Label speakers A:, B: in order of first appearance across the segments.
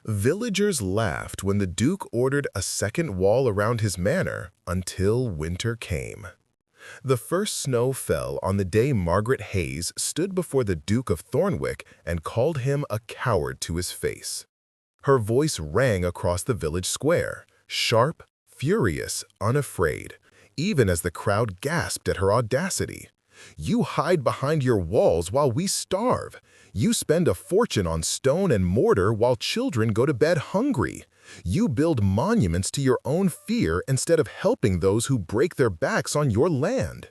A: Villagers laughed when the Duke ordered a second wall around his manor until winter came. The first snow fell on the day Margaret Hayes stood before the Duke of Thornwick and called him a coward to his face. Her voice rang across the village square, sharp, furious, unafraid, even as the crowd gasped at her audacity. "You hide behind your walls while we starve. You spend a fortune on stone and mortar while children go to bed hungry. You build monuments to your own fear instead of helping those who break their backs on your land."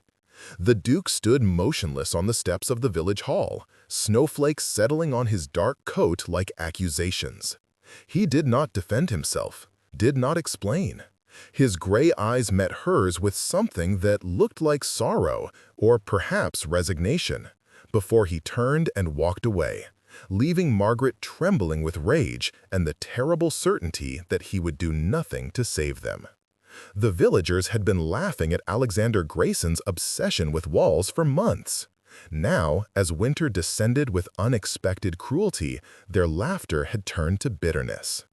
A: The Duke stood motionless on the steps of the village hall, snowflakes settling on his dark coat like accusations. He did not defend himself, did not explain. His gray eyes met hers with something that looked like sorrow or perhaps resignation, before he turned and walked away, leaving Margaret trembling with rage and the terrible certainty that he would do nothing to save them. The villagers had been laughing at Alexander Grayson's obsession with walls for months. Now, as winter descended with unexpected cruelty, their laughter had turned to bitterness.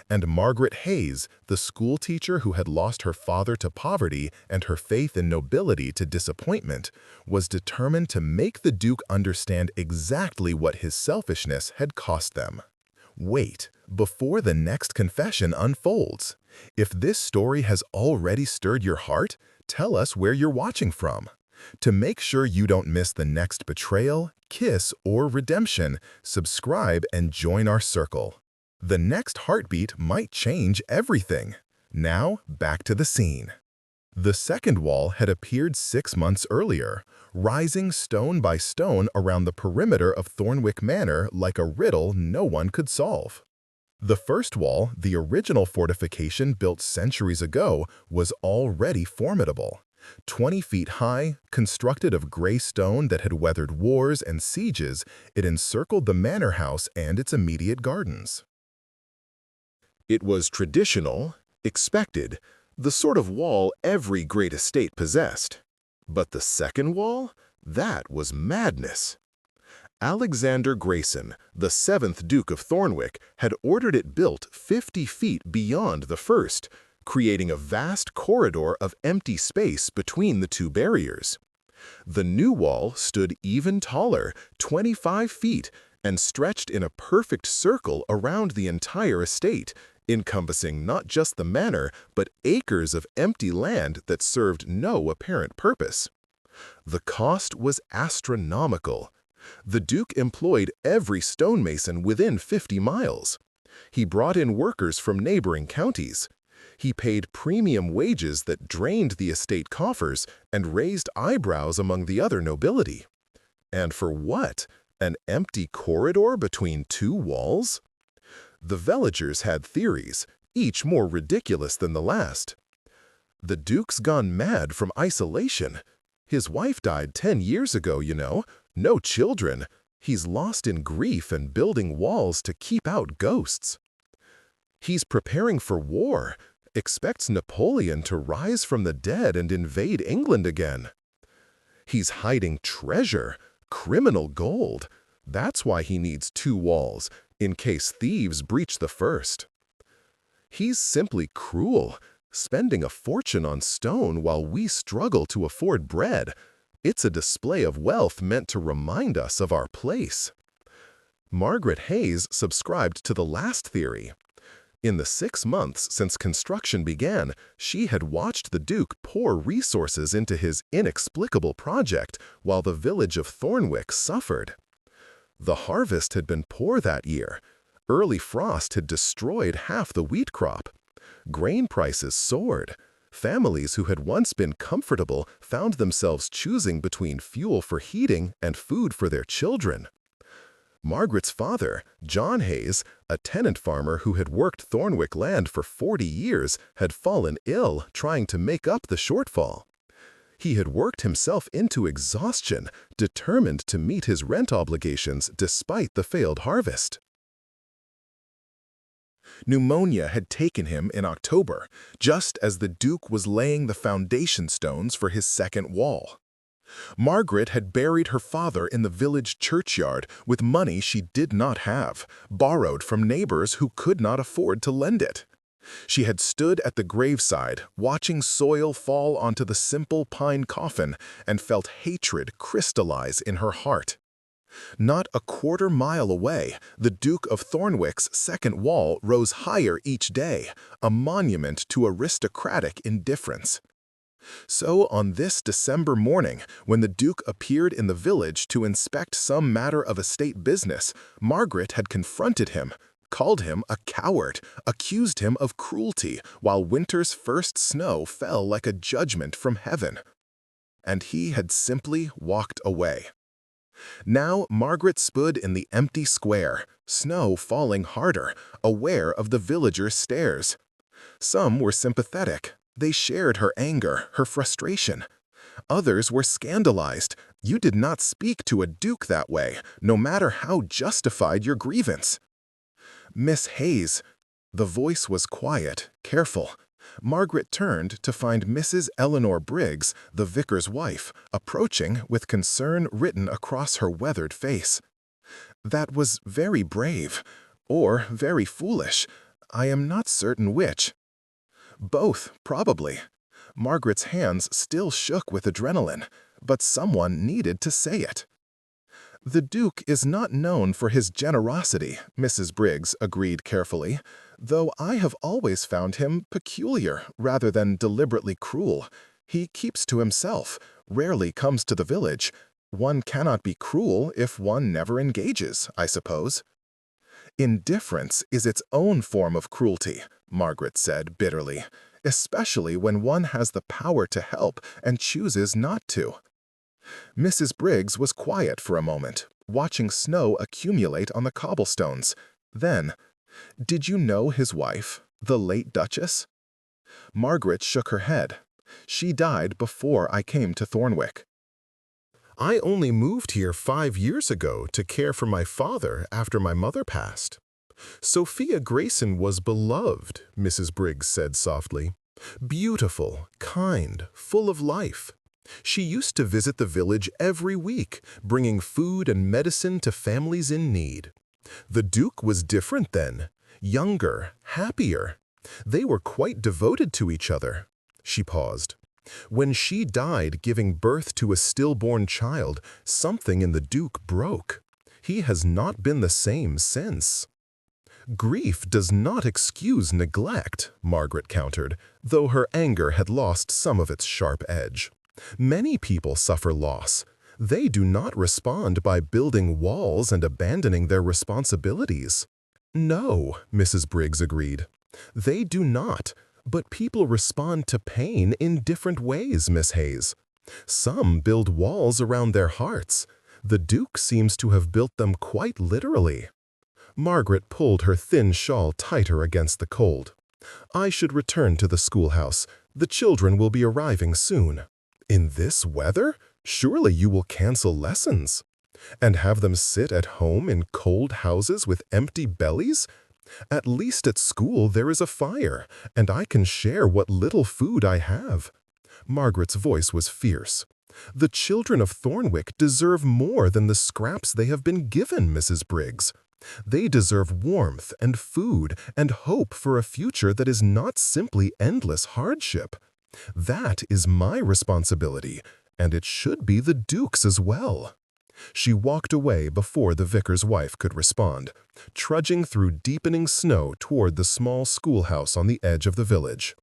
A: And Margaret Hayes, the schoolteacher who had lost her father to poverty and her faith in nobility to disappointment, was determined to make the Duke understand exactly what his selfishness had cost them. Wait, before the next confession unfolds. If this story has already stirred your heart, tell us where you're watching from. To make sure you don't miss the next betrayal, kiss, or redemption, subscribe and join our circle. The next heartbeat might change everything. Now, back to the scene. The second wall had appeared 6 months earlier, rising stone by stone around the perimeter of Thornwick Manor like a riddle no one could solve. The first wall, the original fortification built centuries ago, was already formidable. 20 feet high, constructed of gray stone that had weathered wars and sieges, it encircled the manor house and its immediate gardens. It was traditional, expected, the sort of wall every great estate possessed. But the second wall? That was madness. Alexander Grayson, the 7th Duke of Thornwick, had ordered it built 50 feet beyond the first, creating a vast corridor of empty space between the two barriers. The new wall stood even taller, 25 feet, and stretched in a perfect circle around the entire estate, encompassing not just the manor, but acres of empty land that served no apparent purpose. The cost was astronomical. The Duke employed every stonemason within 50 miles. He brought in workers from neighboring counties. He paid premium wages that drained the estate coffers and raised eyebrows among the other nobility. And for what? An empty corridor between two walls? The villagers had theories, each more ridiculous than the last. The Duke's gone mad from isolation. His wife died 10 years ago, you know. No children. He's lost in grief and building walls to keep out ghosts. He's preparing for war, expects Napoleon to rise from the dead and invade England again. He's hiding treasure, criminal gold. That's why he needs 2 walls, in case thieves breach the first. He's simply cruel, spending a fortune on stone while we struggle to afford bread. It's a display of wealth meant to remind us of our place. Margaret Hayes subscribed to the last theory. In the 6 months since construction began, she had watched the Duke pour resources into his inexplicable project while the village of Thornwick suffered. The harvest had been poor that year. Early frost had destroyed half the wheat crop. Grain prices soared. Families who had once been comfortable found themselves choosing between fuel for heating and food for their children. Margaret's father, John Hayes, a tenant farmer who had worked Thornwick land for 40 years, had fallen ill trying to make up the shortfall. He had worked himself into exhaustion, determined to meet his rent obligations despite the failed harvest. Pneumonia had taken him in October, just as the Duke was laying the foundation stones for his second wall. Margaret had buried her father in the village churchyard with money she did not have, borrowed from neighbors who could not afford to lend it. She had stood at the graveside, watching soil fall onto the simple pine coffin, and felt hatred crystallize in her heart. Not a quarter-mile away, the Duke of Thornwick's second wall rose higher each day, a monument to aristocratic indifference. So on this December morning, when the Duke appeared in the village to inspect some matter of estate business, Margaret had confronted him, called him a coward, accused him of cruelty, while winter's first snow fell like a judgment from heaven. And he had simply walked away. Now Margaret stood in the empty square, snow falling harder, aware of the villagers' stares. Some were sympathetic. They shared her anger, her frustration. Others were scandalized. You did not speak to a duke that way, no matter how justified your grievance. Miss Hayes. The voice was quiet, careful. Margaret turned to find Mrs. Eleanor Briggs, the vicar's wife, approaching with concern written across her weathered face. That was very brave, or very foolish. I am not certain which. Both, probably. Margaret's hands still shook with adrenaline, but someone needed to say it. The Duke is not known for his generosity, Mrs. Briggs agreed carefully, though I have always found him peculiar rather than deliberately cruel. He keeps to himself, rarely comes to the village. One cannot be cruel if one never engages, I suppose. Indifference is its own form of cruelty, Margaret said bitterly, especially when one has the power to help and chooses not to. Mrs. Briggs was quiet for a moment, watching snow accumulate on the cobblestones. Then, "Did you know his wife, the late Duchess?" Margaret shook her head. "She died before I came to Thornwick." "I only moved here 5 years ago to care for my father after my mother passed." "Sophia Grayson was beloved," Mrs. Briggs said softly. "Beautiful, kind, full of life. She used to visit the village every week, bringing food and medicine to families in need. The Duke was different then, younger, happier. They were quite devoted to each other." She paused. "When she died giving birth to a stillborn child, something in the Duke broke. He has not been the same since." "Grief does not excuse neglect," Margaret countered, though her anger had lost some of its sharp edge. "Many people suffer loss. They do not respond by building walls and abandoning their responsibilities." "No," Mrs. Briggs agreed. "They do not. But people respond to pain in different ways, Miss Hayes. Some build walls around their hearts. The Duke seems to have built them quite literally." Margaret pulled her thin shawl tighter against the cold. "I should return to the schoolhouse. The children will be arriving soon." "In this weather? Surely you will cancel lessons." "And have them sit at home in cold houses with empty bellies? At least at school there is a fire, and I can share what little food I have." Margaret's voice was fierce. "The children of Thornwick deserve more than the scraps they have been given, Mrs. Briggs. They deserve warmth and food and hope for a future that is not simply endless hardship. That is my responsibility, and it should be the Duke's as well." She walked away before the vicar's wife could respond, trudging through deepening snow toward the small schoolhouse on the edge of the village.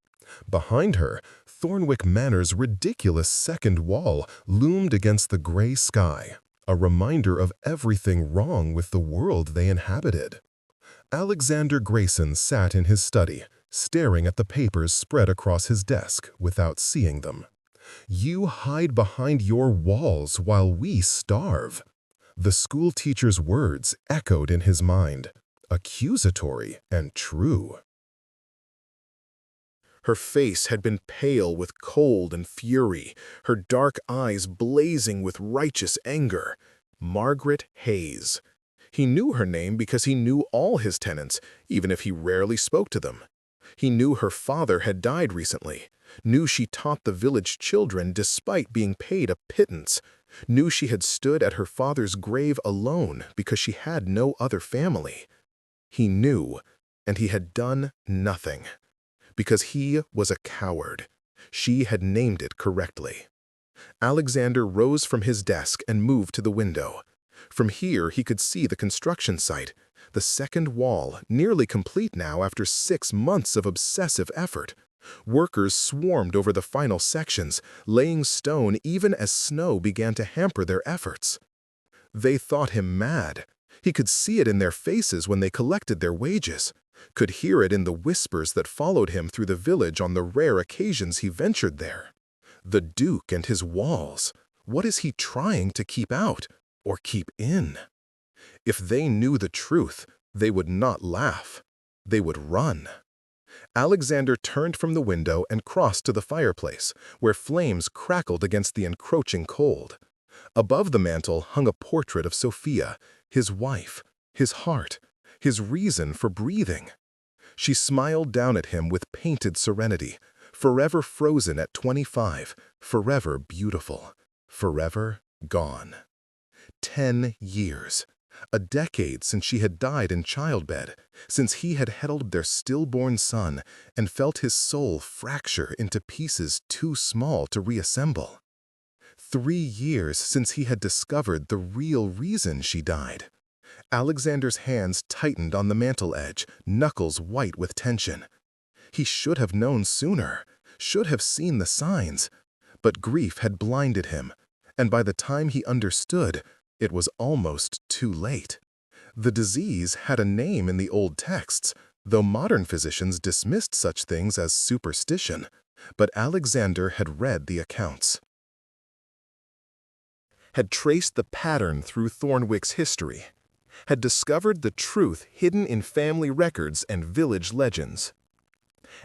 A: Behind her, Thornwick Manor's ridiculous second wall loomed against the gray sky, a reminder of everything wrong with the world they inhabited. Alexander Grayson sat in his study, staring at the papers spread across his desk without seeing them. "You hide behind your walls while we starve." The schoolteacher's words echoed in his mind, accusatory and true. Her face had been pale with cold and fury, her dark eyes blazing with righteous anger. Margaret Hayes. He knew her name because he knew all his tenants, even if he rarely spoke to them. He knew her father had died recently, knew she taught the village children despite being paid a pittance, knew she had stood at her father's grave alone because she had no other family. He knew, and he had done nothing. Because he was a coward. She had named it correctly. Alexander rose from his desk and moved to the window. From here he could see the construction site, the second wall, nearly complete now after 6 months of obsessive effort. Workers swarmed over the final sections, laying stone even as snow began to hamper their efforts. They thought him mad. He could see it in their faces when they collected their wages, could hear it in the whispers that followed him through the village on the rare occasions he ventured there. The Duke and his walls. What is he trying to keep out or keep in? If they knew the truth, they would not laugh. They would run. Alexander turned from the window and crossed to the fireplace, where flames crackled against the encroaching cold. Above the mantel hung a portrait of Sophia, his wife, his heart, his reason for breathing. She smiled down at him with painted serenity, forever frozen at 25, forever beautiful, forever gone. 10 years. A decade since she had died in childbed, since he had held their stillborn son and felt his soul fracture into pieces too small to reassemble. 3 years since he had discovered the real reason she died. Alexander's hands tightened on the mantel edge, knuckles white with tension. He should have known sooner, should have seen the signs, but grief had blinded him, and by the time he understood, it was almost too late. The disease had a name in the old texts, though modern physicians dismissed such things as superstition, but Alexander had read the accounts, had traced the pattern through Thornwick's history, had discovered the truth hidden in family records and village legends.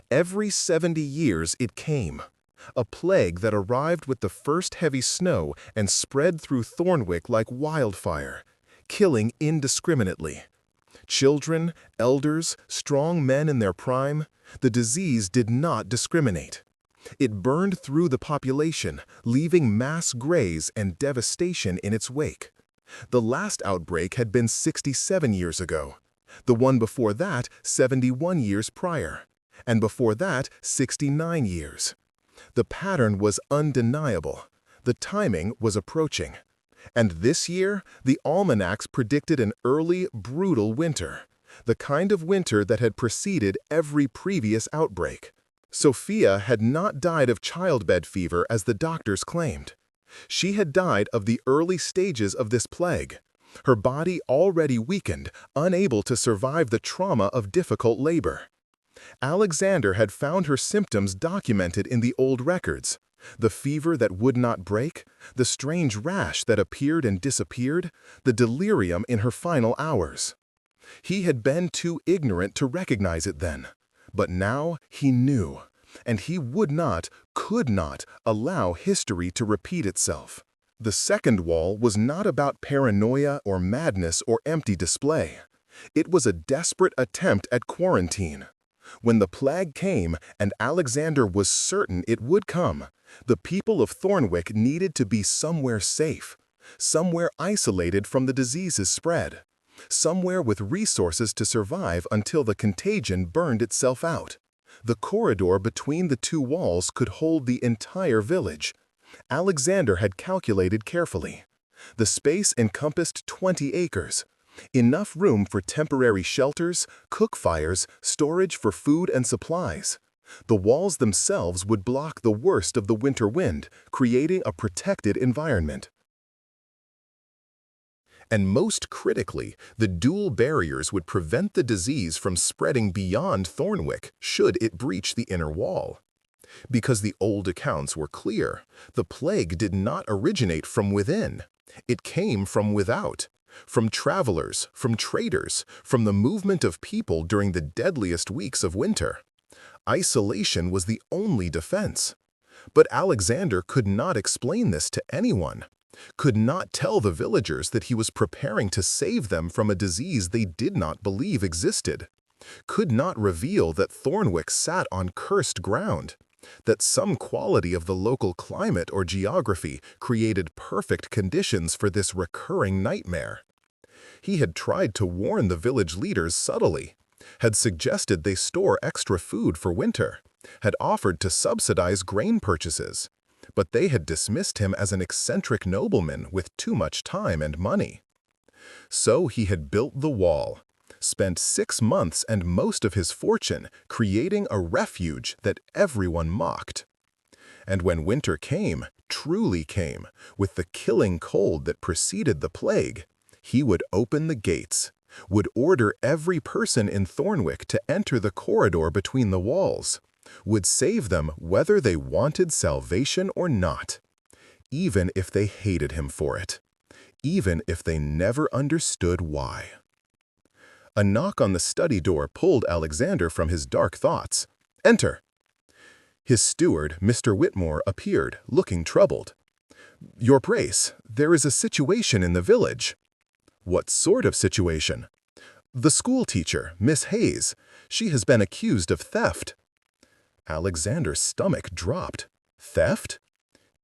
A: Every 70 years it came, a plague that arrived with the first heavy snow and spread through Thornwick like wildfire, killing indiscriminately. Children, elders, strong men in their prime, the disease did not discriminate. It burned through the population, leaving mass graves and devastation in its wake. The last outbreak had been 67 years ago, the one before that 71 years prior, and before that 69 years. The pattern was undeniable. The timing was approaching. And this year, the almanacs predicted an early, brutal winter, the kind of winter that had preceded every previous outbreak. Sophia had not died of childbed fever as the doctors claimed. She had died of the early stages of this plague, her body already weakened, unable to survive the trauma of difficult labor. Alexander had found her symptoms documented in the old records, the fever that would not break, the strange rash that appeared and disappeared, the delirium in her final hours. He had been too ignorant to recognize it then, but now he knew, and he would not, could not, allow history to repeat itself. The second wall was not about paranoia or madness or empty display. It was a desperate attempt at quarantine. When the plague came, and Alexander was certain it would come, the people of Thornwick needed to be somewhere safe, somewhere isolated from the disease's spread, somewhere with resources to survive until the contagion burned itself out. The corridor between the two walls could hold the entire village. Alexander had calculated carefully. The space encompassed 20 acres. Enough room for temporary shelters, cook fires, storage for food and supplies. The walls themselves would block the worst of the winter wind, creating a protected environment. And most critically, the dual barriers would prevent the disease from spreading beyond Thornwick should it breach the inner wall. Because the old accounts were clear, the plague did not originate from within. It came from without. From travelers, from traders, from the movement of people during the deadliest weeks of winter. Isolation was the only defense. But Alexander could not explain this to anyone, could not tell the villagers that he was preparing to save them from a disease they did not believe existed. could not reveal that Thornwick sat on cursed ground, that some quality of the local climate or geography created perfect conditions for this recurring nightmare. He had tried to warn the village leaders subtly, had suggested they store extra food for winter, had offered to subsidize grain purchases, but they had dismissed him as an eccentric nobleman with too much time and money. So he had built the wall, spent 6 months and most of his fortune creating a refuge that everyone mocked. And when winter came, truly came, with the killing cold that preceded the plague, he would open the gates, would order every person in Thornwick to enter the corridor between the walls, would save them whether they wanted salvation or not, even if they hated him for it, even if they never understood why. A knock on the study door pulled Alexander from his dark thoughts. "Enter." His steward, Mr. Whitmore, appeared, looking troubled. "Your Grace, there is a situation in the village." "What sort of situation?" "The schoolteacher, Miss Hayes. She has been accused of theft." Alexander's stomach dropped. "Theft?"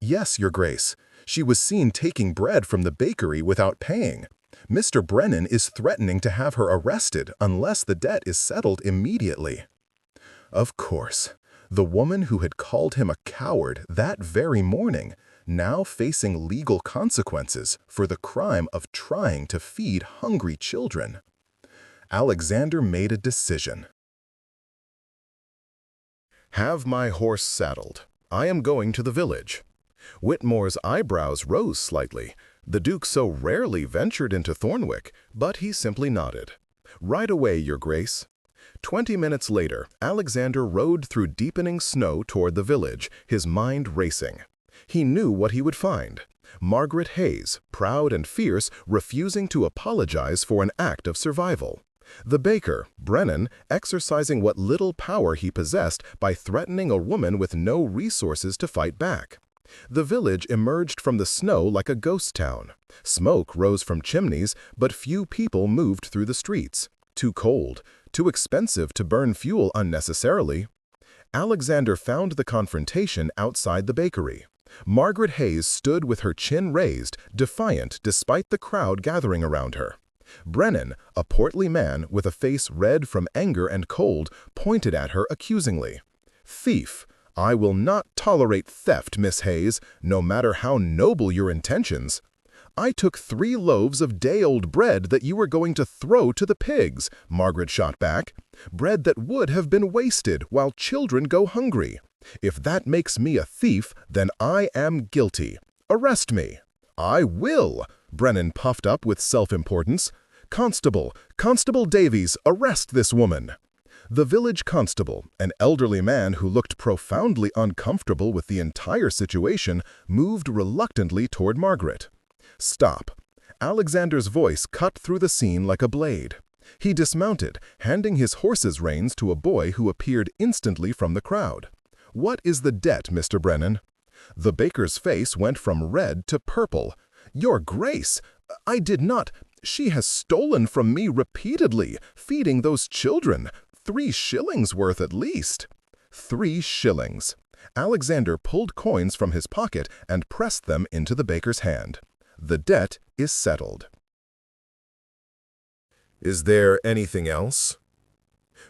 A: "Yes, Your Grace. She was seen taking bread from the bakery without paying. Mr. Brennan is threatening to have her arrested unless the debt is settled immediately." Of course, the woman who had called him a coward that very morning, now facing legal consequences for the crime of trying to feed hungry children. Alexander made a decision. "Have my horse saddled. I am going to the village." Whitmore's eyebrows rose slightly. The Duke so rarely ventured into Thornwick, but he simply nodded. "Right away, Your Grace." 20 minutes later, Alexander rode through deepening snow toward the village, his mind racing. He knew what he would find. Margaret Hayes, proud and fierce, refusing to apologize for an act of survival. The baker, Brennan, exercising what little power he possessed by threatening a woman with no resources to fight back. The village emerged from the snow like a ghost town. Smoke rose from chimneys, but few people moved through the streets. Too cold, too expensive to burn fuel unnecessarily. Alexander found the confrontation outside the bakery. Margaret Hayes stood with her chin raised, defiant despite the crowd gathering around her. Brennan, a portly man with a face red from anger and cold, pointed at her accusingly. "Thief! I will not tolerate theft, Miss Hayes, no matter how noble your intentions." "I took 3 loaves of day-old bread that you were going to throw to the pigs," Margaret shot back. "Bread that would have been wasted while children go hungry. If that makes me a thief, then I am guilty. Arrest me." "I will," Brennan puffed up with self-importance. Constable Davies, arrest this woman." The village constable, an elderly man who looked profoundly uncomfortable with the entire situation, moved reluctantly toward Margaret. "Stop." Alexander's voice cut through the scene like a blade. He dismounted, handing his horse's reins to a boy who appeared instantly from the crowd. "What is the debt, Mr. Brennan?" The baker's face went from red to purple. "Your Grace, I did not. She has stolen from me repeatedly, feeding those children. 3 shillings worth at least." 3 shillings. Alexander pulled coins from his pocket and pressed them into the baker's hand. "The debt is settled." "Is there anything else?"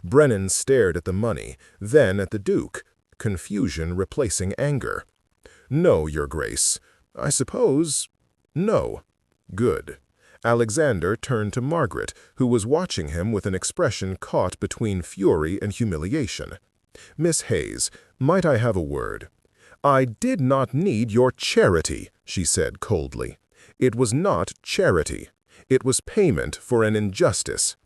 A: Brennan stared at the money, then at the Duke, confusion replacing anger. "No, Your Grace. I suppose... no." "Good." Alexander turned to Margaret, who was watching him with an expression caught between fury and humiliation. "Miss Hayes, might I have a word?" "I did not need your charity," she said coldly. "It was not charity. It was payment for an injustice."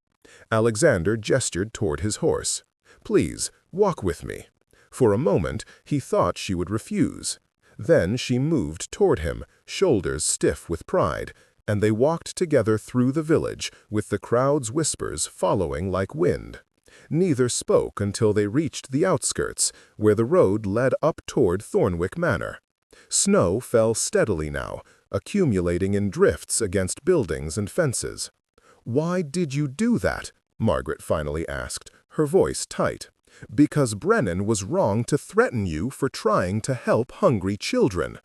A: Alexander gestured toward his horse. "Please, walk with me." For a moment, he thought she would refuse. Then she moved toward him, shoulders stiff with pride, and they walked together through the village, with the crowd's whispers following like wind. Neither spoke until they reached the outskirts, where the road led up toward Thornwick Manor. Snow fell steadily now, accumulating in drifts against buildings and fences. "Why did you do that?" Margaret finally asked, her voice tight, "because Brennan was wrong to threaten you for trying to help hungry children.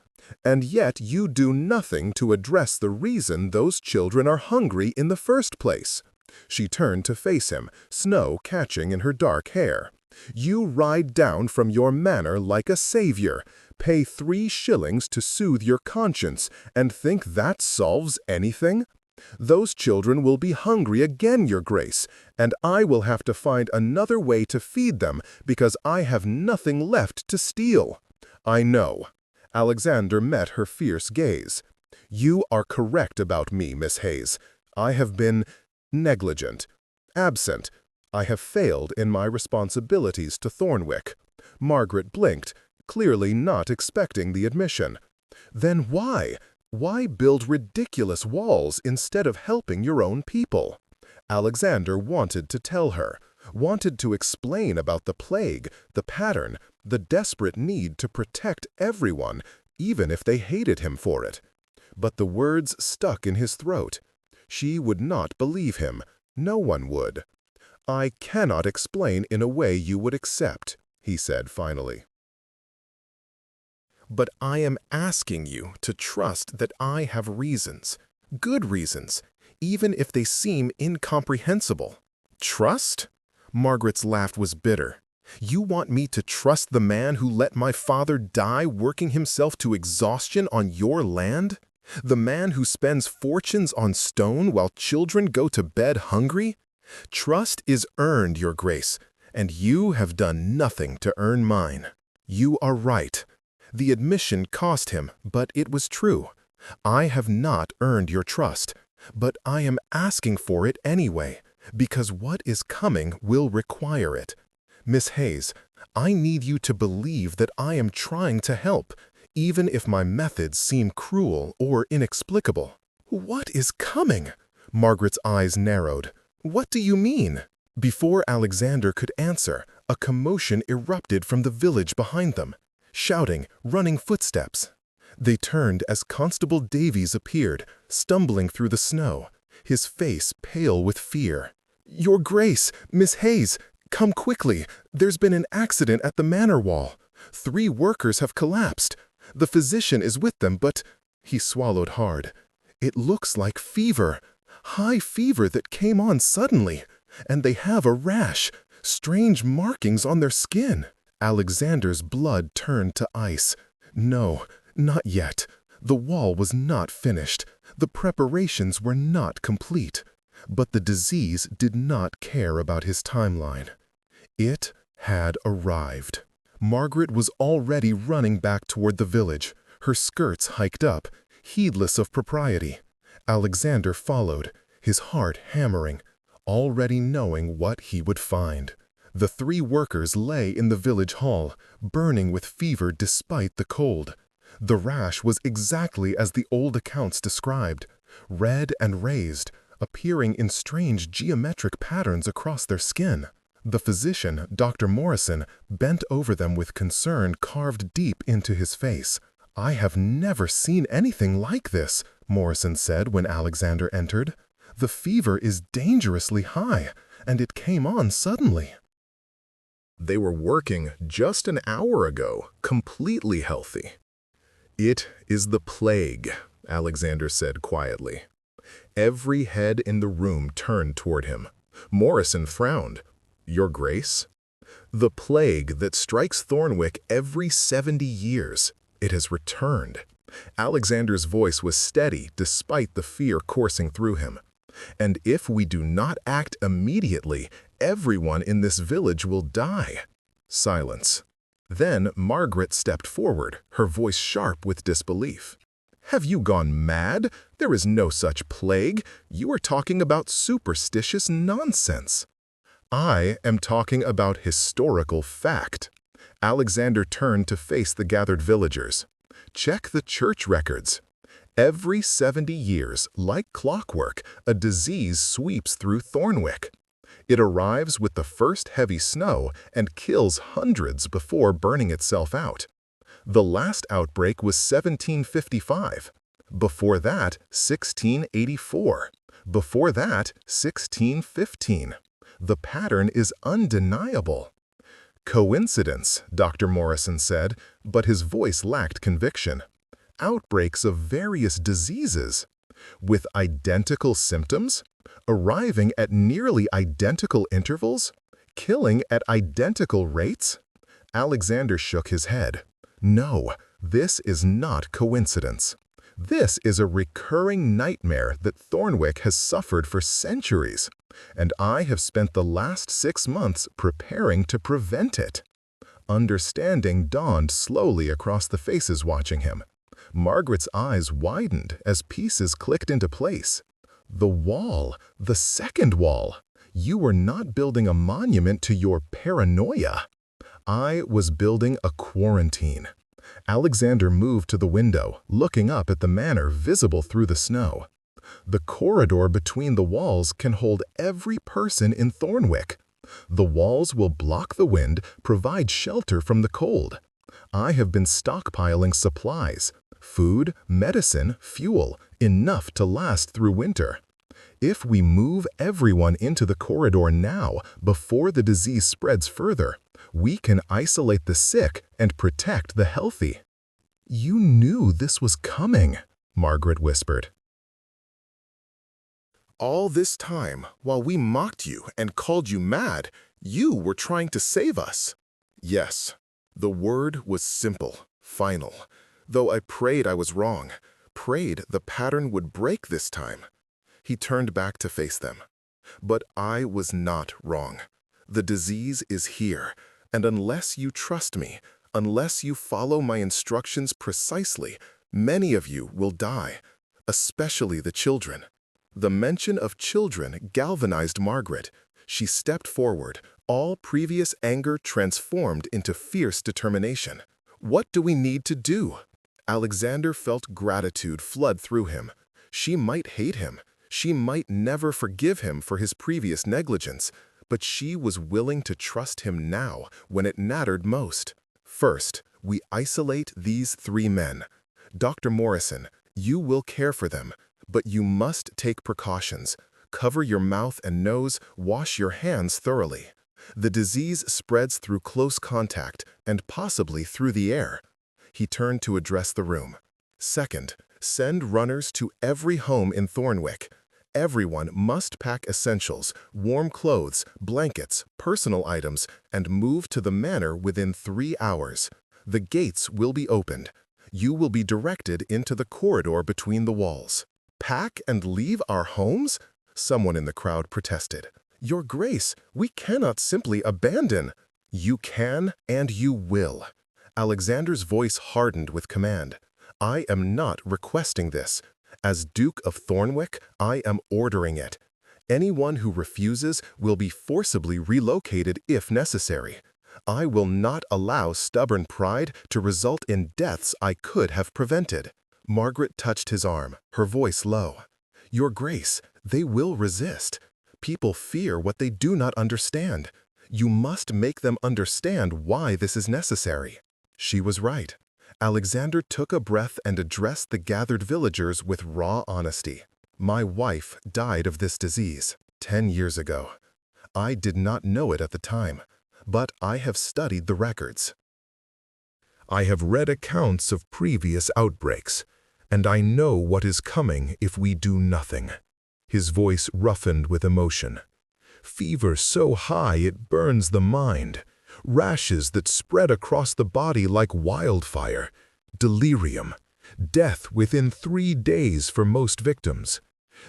A: And yet you do nothing to address the reason those children are hungry in the first place." She turned to face him, snow catching in her dark hair. "You ride down from your manor like a savior, pay 3 shillings to soothe your conscience, and think that solves anything? Those children will be hungry again, Your Grace, and I will have to find another way to feed them because I have nothing left to steal." "I know." Alexander met her fierce gaze. "You are correct about me, Miss Hayes. I have been negligent, absent. I have failed in my responsibilities to Thornwick." Margaret blinked, clearly not expecting the admission. "Then why? Why build ridiculous walls instead of helping your own people?" Alexander wanted to tell her, wanted to explain about the plague, the pattern, the desperate need to protect everyone, even if they hated him for it. But the words stuck in his throat. She would not believe him. No one would. "I cannot explain in a way you would accept," he said finally. "But I am asking you to trust that I have reasons, good reasons, even if they seem incomprehensible." "Trust?" Margaret's laugh was bitter. "You want me to trust the man who let my father die working himself to exhaustion on your land? The man who spends fortunes on stone while children go to bed hungry? Trust is earned, Your Grace, and you have done nothing to earn mine." "You are right. The admission cost him, but it was true. I have not earned your trust, but I am asking for it anyway, because what is coming will require it. Miss Hayes, I need you to believe that I am trying to help, even if my methods seem cruel or inexplicable." "What is coming?" Margaret's eyes narrowed. "What do you mean?" Before Alexander could answer, a commotion erupted from the village behind them. Shouting, running footsteps. They turned as Constable Davies appeared, stumbling through the snow, his face pale with fear. "Your Grace, Miss Hayes, come quickly. There's been an accident at the manor wall. 3 workers have collapsed. The physician is with them, but—" He swallowed hard. "It looks like fever. High fever that came on suddenly. And they have a rash, strange markings on their skin." Alexander's blood turned to ice. No, not yet. The wall was not finished. The preparations were not complete. But the disease did not care about his timeline. It had arrived. Margaret was already running back toward the village, her skirts hiked up, heedless of propriety. Alexander followed, his heart hammering, already knowing what he would find. The 3 workers lay in the village hall, burning with fever despite the cold. The rash was exactly as the old accounts described, red and raised, appearing in strange geometric patterns across their skin. The physician, Dr. Morrison, bent over them with concern carved deep into his face. "I have never seen anything like this," Morrison said when Alexander entered. "The fever is dangerously high, and it came on suddenly." They were working just an hour ago, completely healthy. "It is the plague," Alexander said quietly. Every head in the room turned toward him. Morrison frowned. "Your Grace?" "The plague that strikes Thornwick every 70 years. It has returned." Alexander's voice was steady despite the fear coursing through him. "And if we do not act immediately, everyone in this village will die." Silence. Then Margaret stepped forward, her voice sharp with disbelief. "Have you gone mad? There is no such plague. You are talking about superstitious nonsense." "I am talking about historical fact." Alexander turned to face the gathered villagers. "Check the church records. Every 70 years, like clockwork, a disease sweeps through Thornwick. It arrives with the first heavy snow and kills hundreds before burning itself out. The last outbreak was 1755. Before that, 1684. Before that, 1615. The pattern is undeniable. Coincidence, Dr. Morrison said, but his voice lacked conviction. Outbreaks of various diseases, with identical symptoms, arriving at nearly identical intervals, killing at identical rates? Alexander shook his head. No, this is not coincidence. This is a recurring nightmare that Thornwick has suffered for centuries, and I have spent the last 6 months preparing to prevent it. Understanding dawned slowly across the faces watching him. Margaret's eyes widened as pieces clicked into place. The wall, the second wall. You were not building a monument to your paranoia. I was building a quarantine. Alexander moved to the window, looking up at the manor visible through the snow. The corridor between the walls can hold every person in Thornwick. The walls will block the wind, provide shelter from the cold. I have been stockpiling supplies, food, medicine, fuel, enough to last through winter. If we move everyone into the corridor now, before the disease spreads further, we can isolate the sick and protect the healthy. You knew this was coming, Margaret whispered. All this time, while we mocked you and called you mad, you were trying to save us. Yes, the word was simple, final. Though I prayed I was wrong, prayed the pattern would break this time. He turned back to face them. But I was not wrong. The disease is here, and unless you trust me, unless you follow my instructions precisely, many of you will die, especially the children. The mention of children galvanized Margaret. She stepped forward, all previous anger transformed into fierce determination. What do we need to do? Alexander felt gratitude flood through him. She might hate him. She might never forgive him for his previous negligence, but she was willing to trust him now when it mattered most. First, we isolate these 3 men. Dr. Morrison, you will care for them, but you must take precautions. Cover your mouth and nose, wash your hands thoroughly. The disease spreads through close contact and possibly through the air. He turned to address the room. Second, send runners to every home in Thornwick. Everyone must pack essentials, warm clothes, blankets, personal items, and move to the manor within 3 hours. The gates will be opened. You will be directed into the corridor between the walls. Pack and leave our homes? Someone in the crowd protested. Your Grace, we cannot simply abandon. You can and you will. Alexander's voice hardened with command. I am not requesting this. As Duke of Thornwick, I am ordering it. Anyone who refuses will be forcibly relocated if necessary. I will not allow stubborn pride to result in deaths I could have prevented. Margaret touched his arm, her voice low. Your Grace, they will resist. People fear what they do not understand. You must make them understand why this is necessary. She was right. Alexander took a breath and addressed the gathered villagers with raw honesty. My wife died of this disease 10 years ago. I did not know it at the time, but I have studied the records. I have read accounts of previous outbreaks, and I know what is coming if we do nothing. His voice roughened with emotion. Fever so high it burns the mind. Rashes that spread across the body like wildfire. Delirium. Death within 3 days for most victims.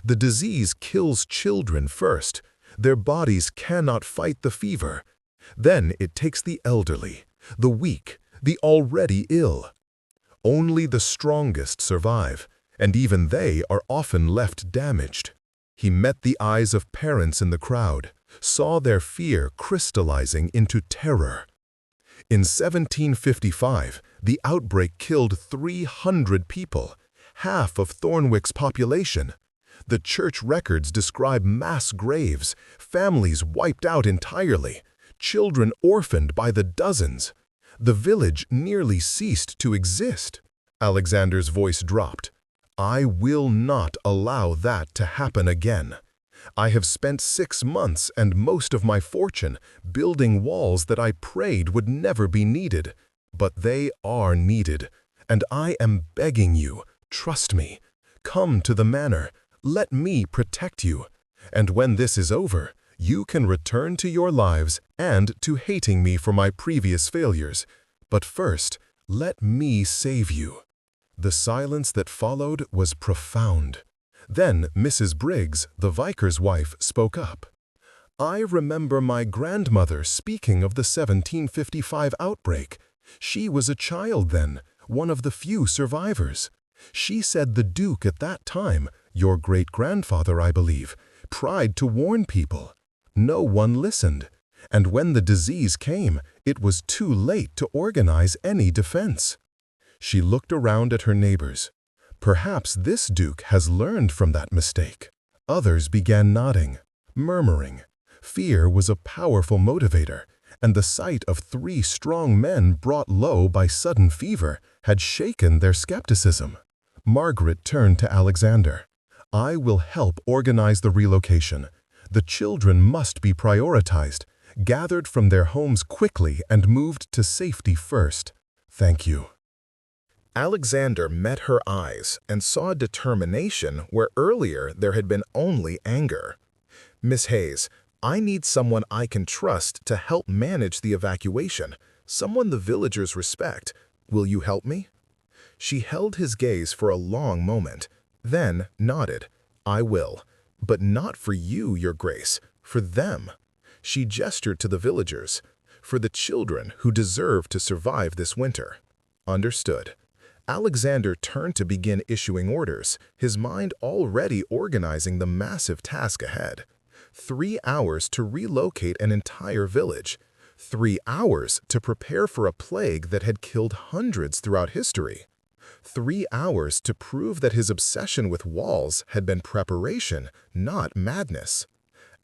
A: The disease kills children first. Their bodies cannot fight the fever. Then it takes the elderly, the weak, the already ill. Only the strongest survive, and even they are often left damaged. He met the eyes of parents in the crowd, saw their fear crystallizing into terror. In 1755, the outbreak killed 300 people, half of Thornwick's population. The church records describe mass graves, families wiped out entirely, children orphaned by the dozens. The village nearly ceased to exist. Alexander's voice dropped. I will not allow that to happen again. I have spent 6 months and most of my fortune building walls that I prayed would never be needed. But they are needed, and I am begging you, trust me. Come to the manor, let me protect you. And when this is over, you can return to your lives and to hating me for my previous failures. But first, let me save you." The silence that followed was profound. Then Mrs. Briggs, the vicar's wife, spoke up. "I remember my grandmother speaking of the 1755 outbreak. She was a child then, one of the few survivors. She said the Duke at that time, your great-grandfather, I believe, tried to warn people. No one listened, and when the disease came, it was too late to organize any defense." She looked around at her neighbors. Perhaps this Duke has learned from that mistake. Others began nodding, murmuring. Fear was a powerful motivator, and the sight of 3 strong men brought low by sudden fever had shaken their skepticism. Margaret turned to Alexander. "I will help organize the relocation. The children must be prioritized, gathered from their homes quickly and moved to safety first. Thank you." Alexander met her eyes and saw determination where earlier there had been only anger. "Miss Hayes, I need someone I can trust to help manage the evacuation, someone the villagers respect. Will you help me?" She held his gaze for a long moment, then nodded. "I will, but not for you, Your Grace, for them." She gestured to the villagers, "for the children who deserve to survive this winter." "Understood." Alexander turned to begin issuing orders, his mind already organizing the massive task ahead. 3 hours to relocate an entire village. 3 hours to prepare for a plague that had killed hundreds throughout history. 3 hours to prove that his obsession with walls had been preparation, not madness.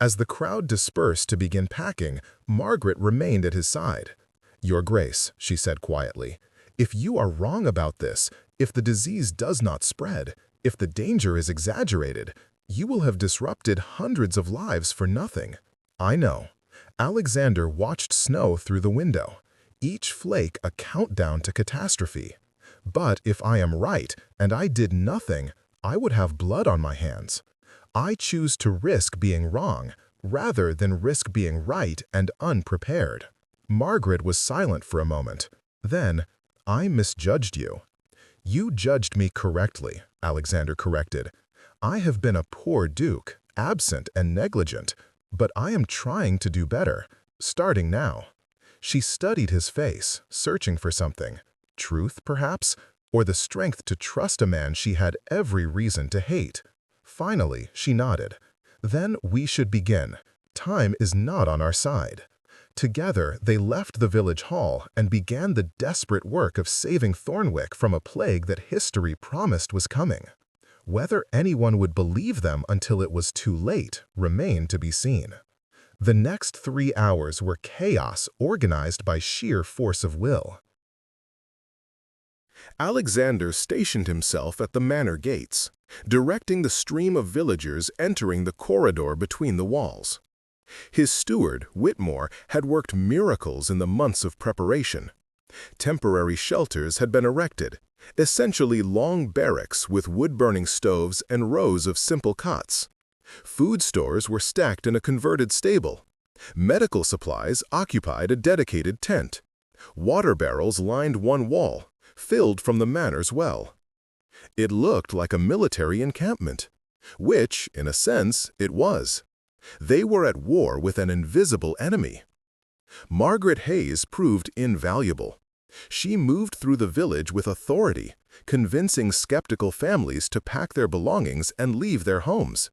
A: As the crowd dispersed to begin packing, Margaret remained at his side. "Your Grace," she said quietly, "if you are wrong about this, if the disease does not spread, if the danger is exaggerated, you will have disrupted hundreds of lives for nothing." "I know." Alexander watched snow through the window, each flake a countdown to catastrophe. "But if I am right, and I did nothing, I would have blood on my hands. I choose to risk being wrong, rather than risk being right and unprepared." Margaret was silent for a moment. Then, "I misjudged you." "You judged me correctly," Alexander corrected. "I have been a poor duke, absent and negligent, but I am trying to do better, starting now." She studied his face, searching for something. Truth, perhaps, or the strength to trust a man she had every reason to hate. Finally, she nodded. "Then we should begin. Time is not on our side." Together, they left the village hall and began the desperate work of saving Thornwick from a plague that history promised was coming. Whether anyone would believe them until it was too late remained to be seen. The next 3 hours were chaos organized by sheer force of will. Alexander stationed himself at the manor gates, directing the stream of villagers entering the corridor between the walls. His steward, Whitmore, had worked miracles in the months of preparation. Temporary shelters had been erected, essentially long barracks with wood-burning stoves and rows of simple cots. Food stores were stacked in a converted stable. Medical supplies occupied a dedicated tent. Water barrels lined one wall, filled from the manor's well. It looked like a military encampment, which, in a sense, it was. They were at war with an invisible enemy. Margaret Hayes proved invaluable. She moved through the village with authority, convincing skeptical families to pack their belongings and leave their homes.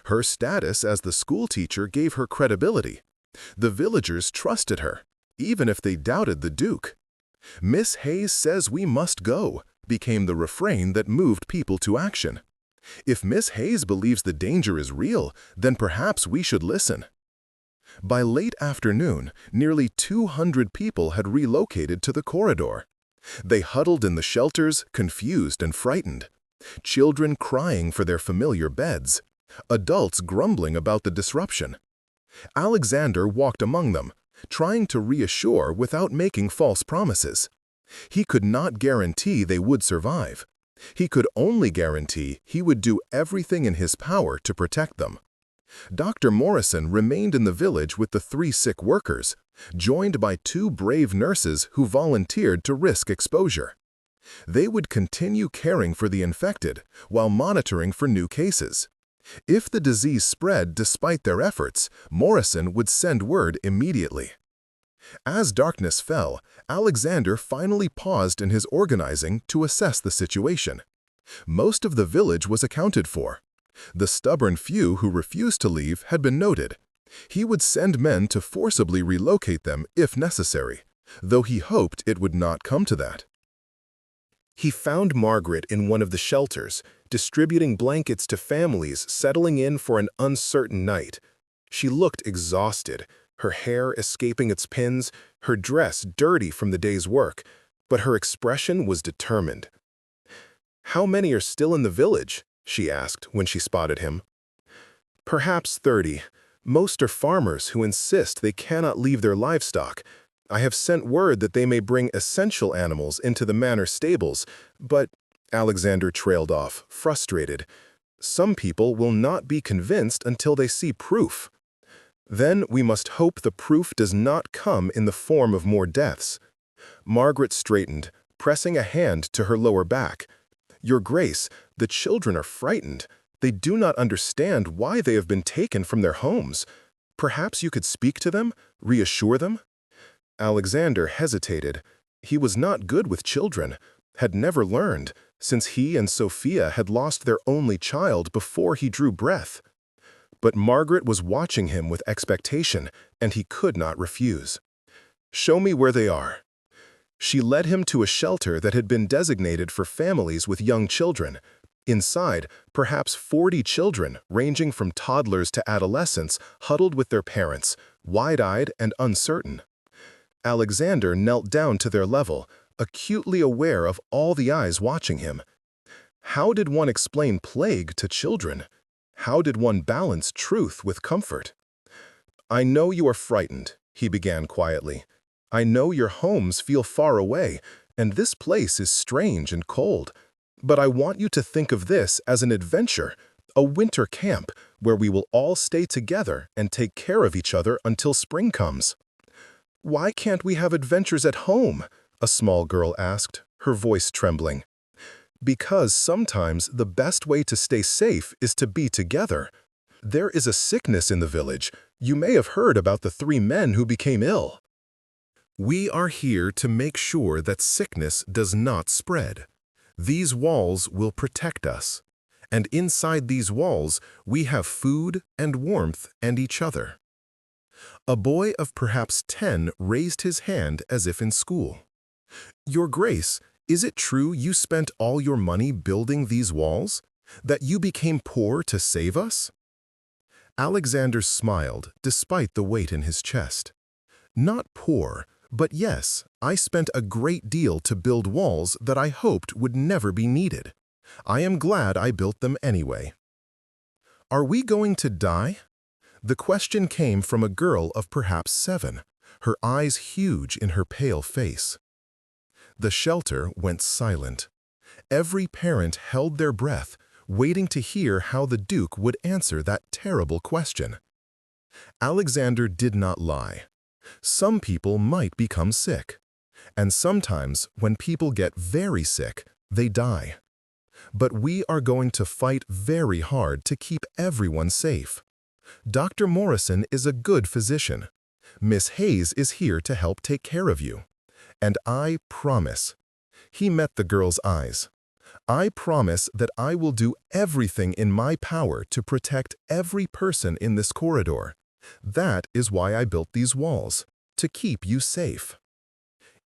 A: Her status as the schoolteacher gave her credibility. The villagers trusted her, even if they doubted the Duke. "Miss Hayes says we must go," became the refrain that moved people to action. If Miss Hayes believes the danger is real, then perhaps we should listen. By late afternoon, nearly 200 people had relocated to the corridor. They huddled in the shelters, confused and frightened. Children crying for their familiar beds, adults grumbling about the disruption. Alexander walked among them, trying to reassure without making false promises. He could not guarantee they would survive. He could only guarantee he would do everything in his power to protect them. Dr. Morrison remained in the village with the 3 sick workers, joined by 2 brave nurses who volunteered to risk exposure. They would continue caring for the infected while monitoring for new cases. If the disease spread despite their efforts, Morrison would send word immediately. As darkness fell, Alexander finally paused in his organizing to assess the situation. Most of the village was accounted for. The stubborn few who refused to leave had been noted. He would send men to forcibly relocate them if necessary, though he hoped it would not come to that. He found Margaret in one of the shelters, distributing blankets to families settling in for an uncertain night. She looked exhausted, her hair escaping its pins, her dress dirty from the day's work, but her expression was determined. "How many are still in the village?" she asked when she spotted him. "Perhaps 30. Most are farmers who insist they cannot leave their livestock. I have sent word that they may bring essential animals into the manor stables, but—" Alexander trailed off, frustrated. "Some people will not be convinced until they see proof. Then we must hope the proof does not come in the form of more deaths." Margaret straightened, pressing a hand to her lower back. "Your Grace, the children are frightened. They do not understand why they have been taken from their homes. Perhaps you could speak to them, reassure them?" Alexander hesitated. He was not good with children, had never learned, since he and Sophia had lost their only child before he drew breath. But Margaret was watching him with expectation, and he could not refuse. "Show me where they are." She led him to a shelter that had been designated for families with young children. Inside, perhaps 40 children, ranging from toddlers to adolescents, huddled with their parents, wide-eyed and uncertain. Alexander knelt down to their level, acutely aware of all the eyes watching him. How did one explain plague to children? How did one balance truth with comfort? "I know you are frightened," he began quietly. "I know your homes feel far away, and this place is strange and cold. But I want you to think of this as an adventure, a winter camp where we will all stay together and take care of each other until spring comes." "Why can't we have adventures at home?" a small girl asked, her voice trembling. "Because sometimes the best way to stay safe is to be together. There is a sickness in the village. You may have heard about the 3 men who became ill. We are here to make sure that sickness does not spread. These walls will protect us. And inside these walls, we have food and warmth and each other." A boy of perhaps 10 raised his hand as if in school. "Your Grace, is it true you spent all your money building these walls? That you became poor to save us?" Alexander smiled despite the weight in his chest. "Not poor, but yes, I spent a great deal to build walls that I hoped would never be needed. I am glad I built them anyway." "Are we going to die?" The question came from a girl of perhaps 7, her eyes huge in her pale face. The shelter went silent. Every parent held their breath, waiting to hear how the Duke would answer that terrible question. Alexander did not lie. Some people might become sick. And sometimes, when people get very sick, they die. But we are going to fight very hard to keep everyone safe. Dr. Morrison is a good physician. Miss Hayes is here to help take care of you. And I promise." He met the girl's eyes. "I promise that I will do everything in my power to protect every person in this corridor. That is why I built these walls, to keep you safe."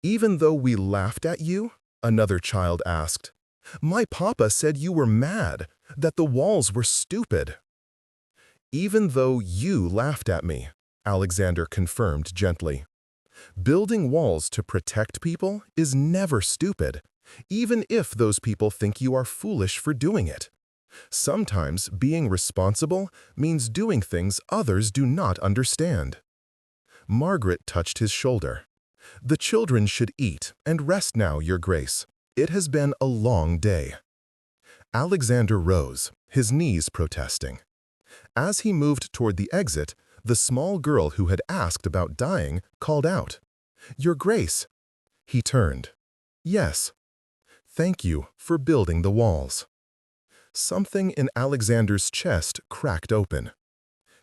A: "Even though we laughed at you?" another child asked. "My papa said you were mad, that the walls were stupid." "Even though you laughed at me," Alexander confirmed gently. "Building walls to protect people is never stupid, even if those people think you are foolish for doing it. Sometimes being responsible means doing things others do not understand. Margaret touched his shoulder. The children should eat and rest now, Your Grace. It has been a long day. Alexander rose, his knees protesting. As he moved toward the exit, the small girl who had asked about dying called out, "Your Grace." He turned. "Yes. Thank you for building the walls." Something in Alexander's chest cracked open.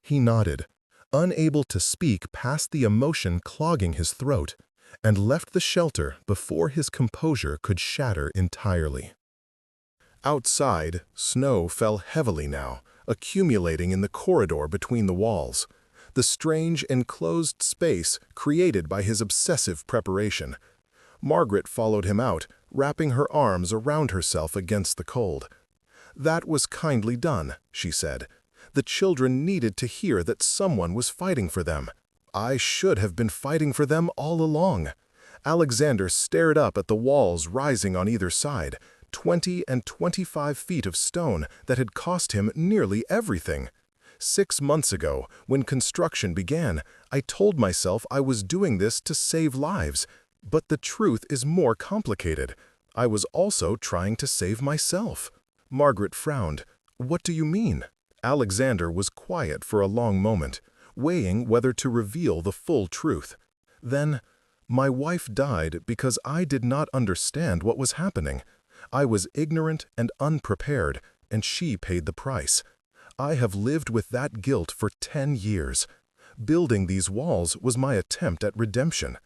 A: He nodded, unable to speak past the emotion clogging his throat, and left the shelter before his composure could shatter entirely. Outside, snow fell heavily now, accumulating in the corridor between the walls, the strange enclosed space created by his obsessive preparation. Margaret followed him out, wrapping her arms around herself against the cold. "That was kindly done," she said. "The children needed to hear that someone was fighting for them. I should have been fighting for them all along." Alexander stared up at the walls rising on either side, 20 and 25 feet of stone that had cost him nearly everything. 6 months ago, when construction began, I told myself I was doing this to save lives, but the truth is more complicated. I was also trying to save myself. Margaret frowned. "What do you mean?" Alexander was quiet for a long moment, weighing whether to reveal the full truth. Then, "My wife died because I did not understand what was happening. I was ignorant and unprepared, and she paid the price. I have lived with that guilt for 10 years. Building these walls was my attempt at redemption.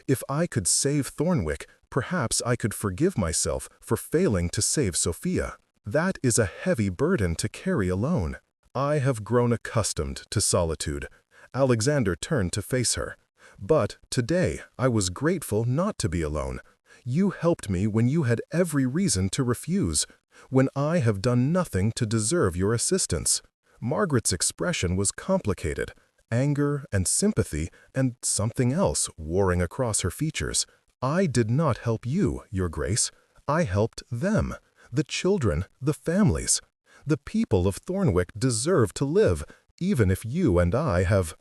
A: If I could save Thornwick, perhaps I could forgive myself for failing to save Sophia. That is a heavy burden to carry alone. I have grown accustomed to solitude." Alexander turned to face her. "But today I was grateful not to be alone. You helped me when you had every reason to refuse, when I have done nothing to deserve your assistance." Margaret's expression was complicated, anger and sympathy and something else warring across her features. "I did not help you, Your Grace. I helped them, the children, the families. The people of Thornwick deserve to live, even if you and I have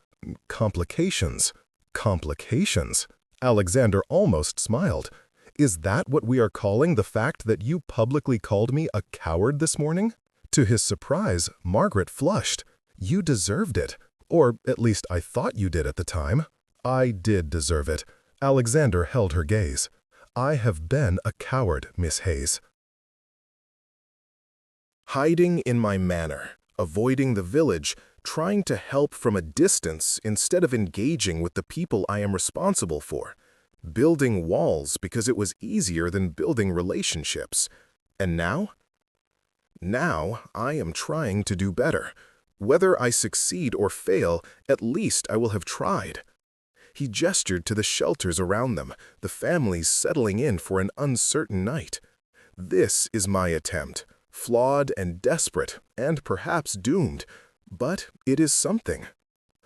A: complications." Complications? Alexander almost smiled. "Is that what we are calling the fact that you publicly called me a coward this morning?" To his surprise, Margaret flushed. "You deserved it. Or at least I thought you did at the time." "I did deserve it." Alexander held her gaze. "I have been a coward, Miss Hayes. Hiding in my manor, avoiding the village, trying to help from a distance instead of engaging with the people I am responsible for. Building walls because it was easier than building relationships. And now? Now I am trying to do better. Whether I succeed or fail, at least I will have tried." He gestured to the shelters around them, the families settling in for an uncertain night. "This is my attempt, flawed and desperate, and perhaps doomed, but it is something."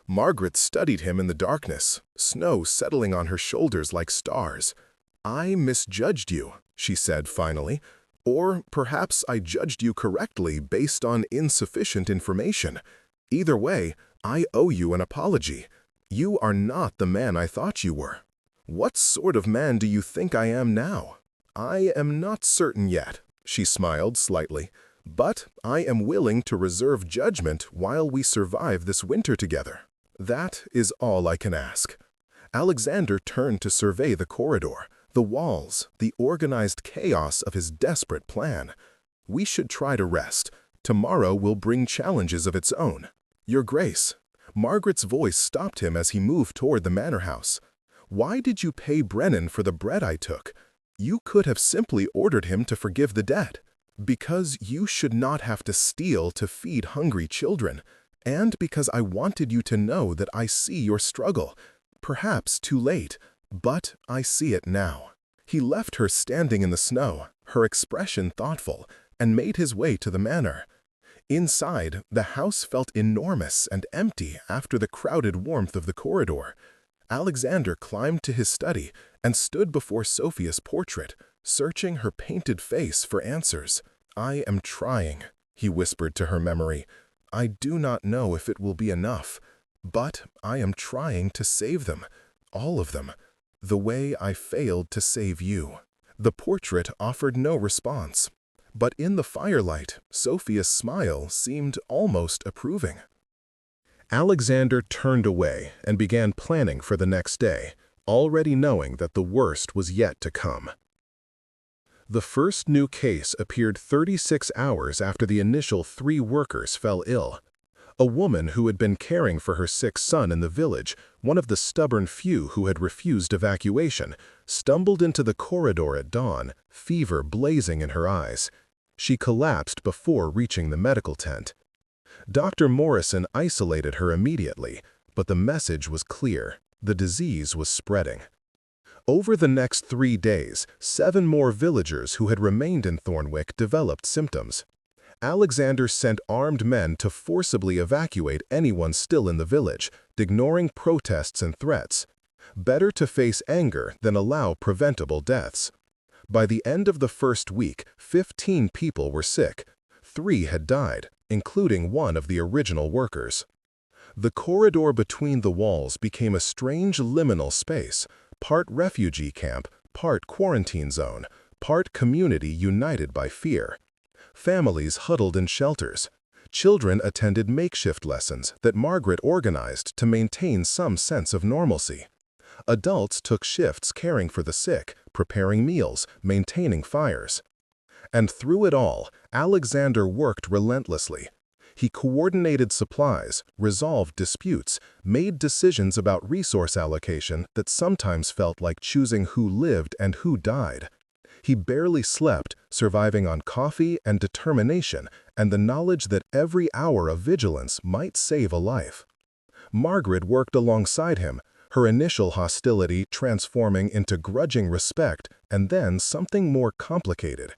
A: Margaret studied him in the darkness, snow settling on her shoulders like stars. "I misjudged you," she said finally. "Or perhaps I judged you correctly based on insufficient information. Either way, I owe you an apology. You are not the man I thought you were." "What sort of man do you think I am now?" "I am not certain yet," she smiled slightly. "But I am willing to reserve judgment while we survive this winter together. That is all I can ask." Alexander turned to survey the corridor, the walls, the organized chaos of his desperate plan. "We should try to rest. Tomorrow will bring challenges of its own." "Your Grace." Margaret's voice stopped him as he moved toward the manor house. "Why did you pay Brennan for the bread I took? You could have simply ordered him to forgive the debt." "Because you should not have to steal to feed hungry children, and because I wanted you to know that I see your struggle. Perhaps too late, but I see it now." He left her standing in the snow, her expression thoughtful, and made his way to the manor. Inside, the house felt enormous and empty after the crowded warmth of the corridor. Alexander climbed to his study and stood before Sophia's portrait, searching her painted face for answers. "I am trying," he whispered to her memory. "I do not know if it will be enough, but I am trying to save them, all of them, the way I failed to save you." The portrait offered no response, but in the firelight, Sophia's smile seemed almost approving. Alexander turned away and began planning for the next day, already knowing that the worst was yet to come. The first new case appeared 36 hours after the initial 3 workers fell ill. A woman who had been caring for her sick son in the village, one of the stubborn few who had refused evacuation, stumbled into the corridor at dawn, fever blazing in her eyes. She collapsed before reaching the medical tent. Dr. Morrison isolated her immediately, but the message was clear: the disease was spreading. Over the next 3 days, 7 more villagers who had remained in Thornwick developed symptoms. Alexander sent armed men to forcibly evacuate anyone still in the village, ignoring protests and threats. Better to face anger than allow preventable deaths. By the end of the first week, 15 people were sick. 3 had died, including one of the original workers. The corridor between the walls became a strange liminal space, part refugee camp, part quarantine zone, part community united by fear. Families huddled in shelters. Children attended makeshift lessons that Margaret organized to maintain some sense of normalcy. Adults took shifts caring for the sick, preparing meals, maintaining fires. And through it all, Alexander worked relentlessly. He coordinated supplies, resolved disputes, made decisions about resource allocation that sometimes felt like choosing who lived and who died. He barely slept, surviving on coffee and determination and the knowledge that every hour of vigilance might save a life. Margaret worked alongside him, her initial hostility transforming into grudging respect and then something more complicated.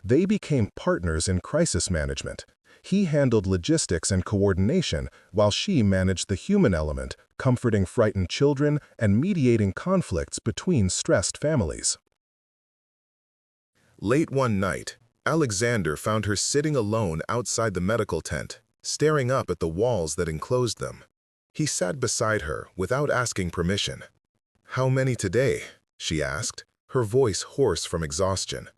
A: They became partners in crisis management. He handled logistics and coordination, while she managed the human element, comforting frightened children and mediating conflicts between stressed families. Late one night, Alexander found her sitting alone outside the medical tent, staring up at the walls that enclosed them. He sat beside her without asking permission. "How many today?" she asked, her voice hoarse from exhaustion.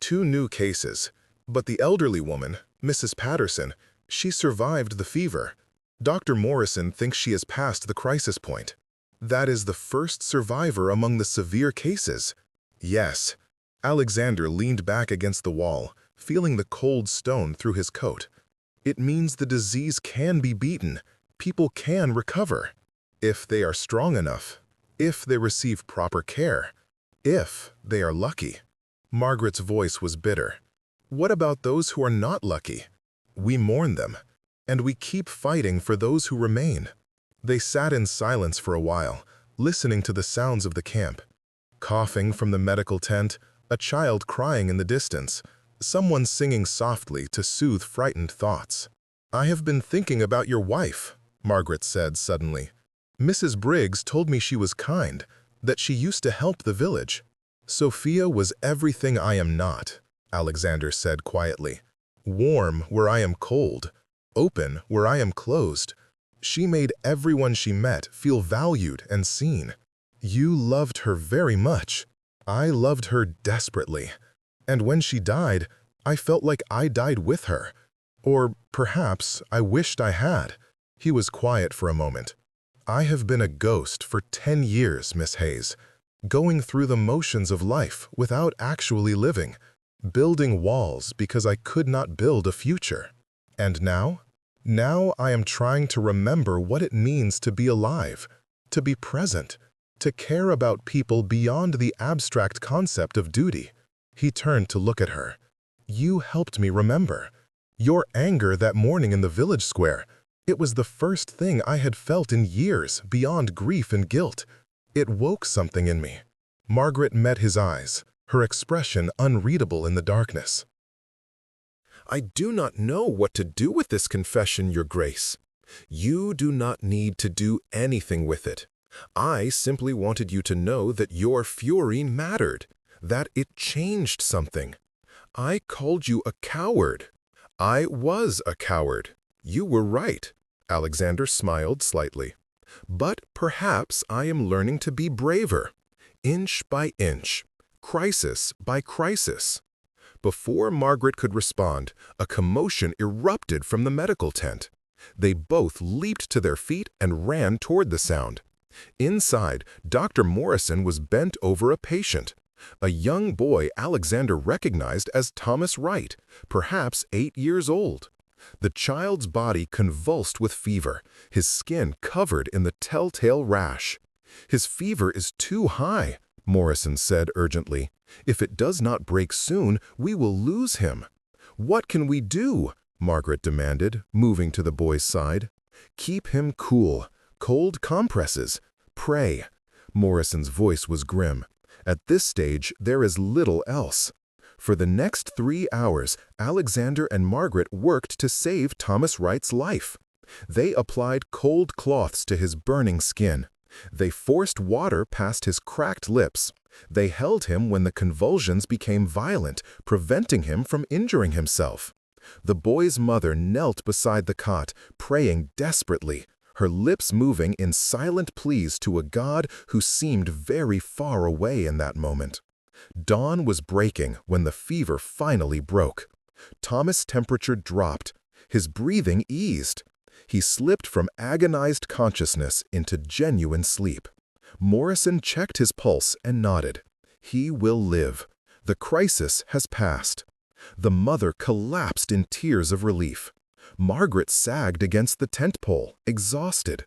A: 2 new cases, but the elderly woman, Mrs. Patterson, she survived the fever. Dr. Morrison thinks she has passed the crisis point. That is the first survivor among the severe cases. Yes. Alexander leaned back against the wall, feeling the cold stone through his coat. It means the disease can be beaten. People can recover. If they are strong enough. If they receive proper care. If they are lucky. Margaret's voice was bitter. What about those who are not lucky? We mourn them, and we keep fighting for those who remain. They sat in silence for a while, listening to the sounds of the camp. Coughing from the medical tent, a child crying in the distance, someone singing softly to soothe frightened thoughts. "I have been thinking about your wife," Margaret said suddenly. "Mrs. Briggs told me she was kind, that she used to help the village." "Sophia was everything I am not," Alexander said quietly. "Warm where I am cold, open where I am closed. She made everyone she met feel valued and seen. You loved her very much. I loved her desperately. And when she died, I felt like I died with her. Or perhaps I wished I had." He was quiet for a moment. "I have been a ghost for 10 years, Miss Hayes, going through the motions of life without actually living, building walls because I could not build a future. And now? Now I am trying to remember what it means to be alive, to be present, to care about people beyond the abstract concept of duty." He turned to look at her. "You helped me remember. Your anger that morning in the village square, it was the first thing I had felt in years beyond grief and guilt. It woke something in me." Margaret met his eyes, her expression unreadable in the darkness. "I do not know what to do with this confession, Your Grace. You do not need to do anything with it. I simply wanted you to know that your fury mattered, that it changed something. I called you a coward. I was a coward. You were right. Alexander smiled slightly. But perhaps I am learning to be braver. Inch by inch. Crisis by crisis. Before Margaret could respond, a commotion erupted from the medical tent. They both leaped to their feet and ran toward the sound. Inside, Dr. Morrison was bent over a patient. A young boy Alexander recognized as Thomas Wright, perhaps 8 years old. The child's body convulsed with fever, his skin covered in the telltale rash. "His fever is too high," Morrison said urgently. "If it does not break soon, we will lose him." "What can we do?" Margaret demanded, moving to the boy's side. "Keep him cool. Cold compresses. Pray." Morrison's voice was grim. "At this stage, there is little else." For the next 3 hours, Alexander and Margaret worked to save Thomas Wright's life. They applied cold cloths to his burning skin. They forced water past his cracked lips. They held him when the convulsions became violent, preventing him from injuring himself. The boy's mother knelt beside the cot, praying desperately, her lips moving in silent pleas to a God who seemed very far away in that moment. Dawn was breaking when the fever finally broke. Thomas' temperature dropped. His breathing eased. He slipped from agonized consciousness into genuine sleep. Morrison checked his pulse and nodded. He will live. The crisis has passed. The mother collapsed in tears of relief. Margaret sagged against the tent pole, exhausted.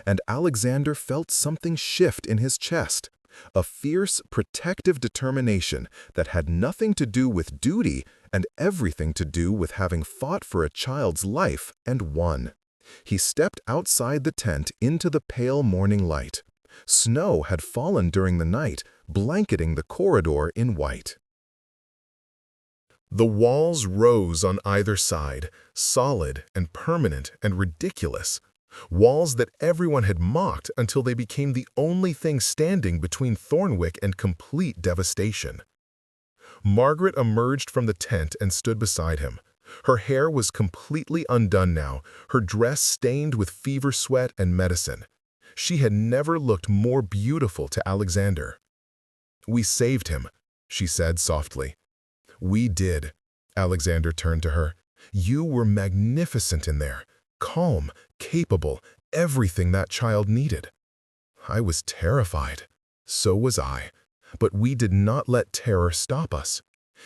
A: And Alexander felt something shift in his chest. A fierce, protective determination that had nothing to do with duty and everything to do with having fought for a child's life and won. He stepped outside the tent into the pale morning light. Snow had fallen during the night, blanketing the corridor in white. The walls rose on either side, solid and permanent and ridiculous. Walls that everyone had mocked until they became the only thing standing between Thornwick and complete devastation. Margaret emerged from the tent and stood beside him. Her hair was completely undone now, her dress stained with fever sweat and medicine. She had never looked more beautiful to Alexander. "We saved him," she said softly. "We did." Alexander turned to her. "You were magnificent in there, calm, capable, everything that child needed." I was terrified. So was I. But we did not let terror stop us.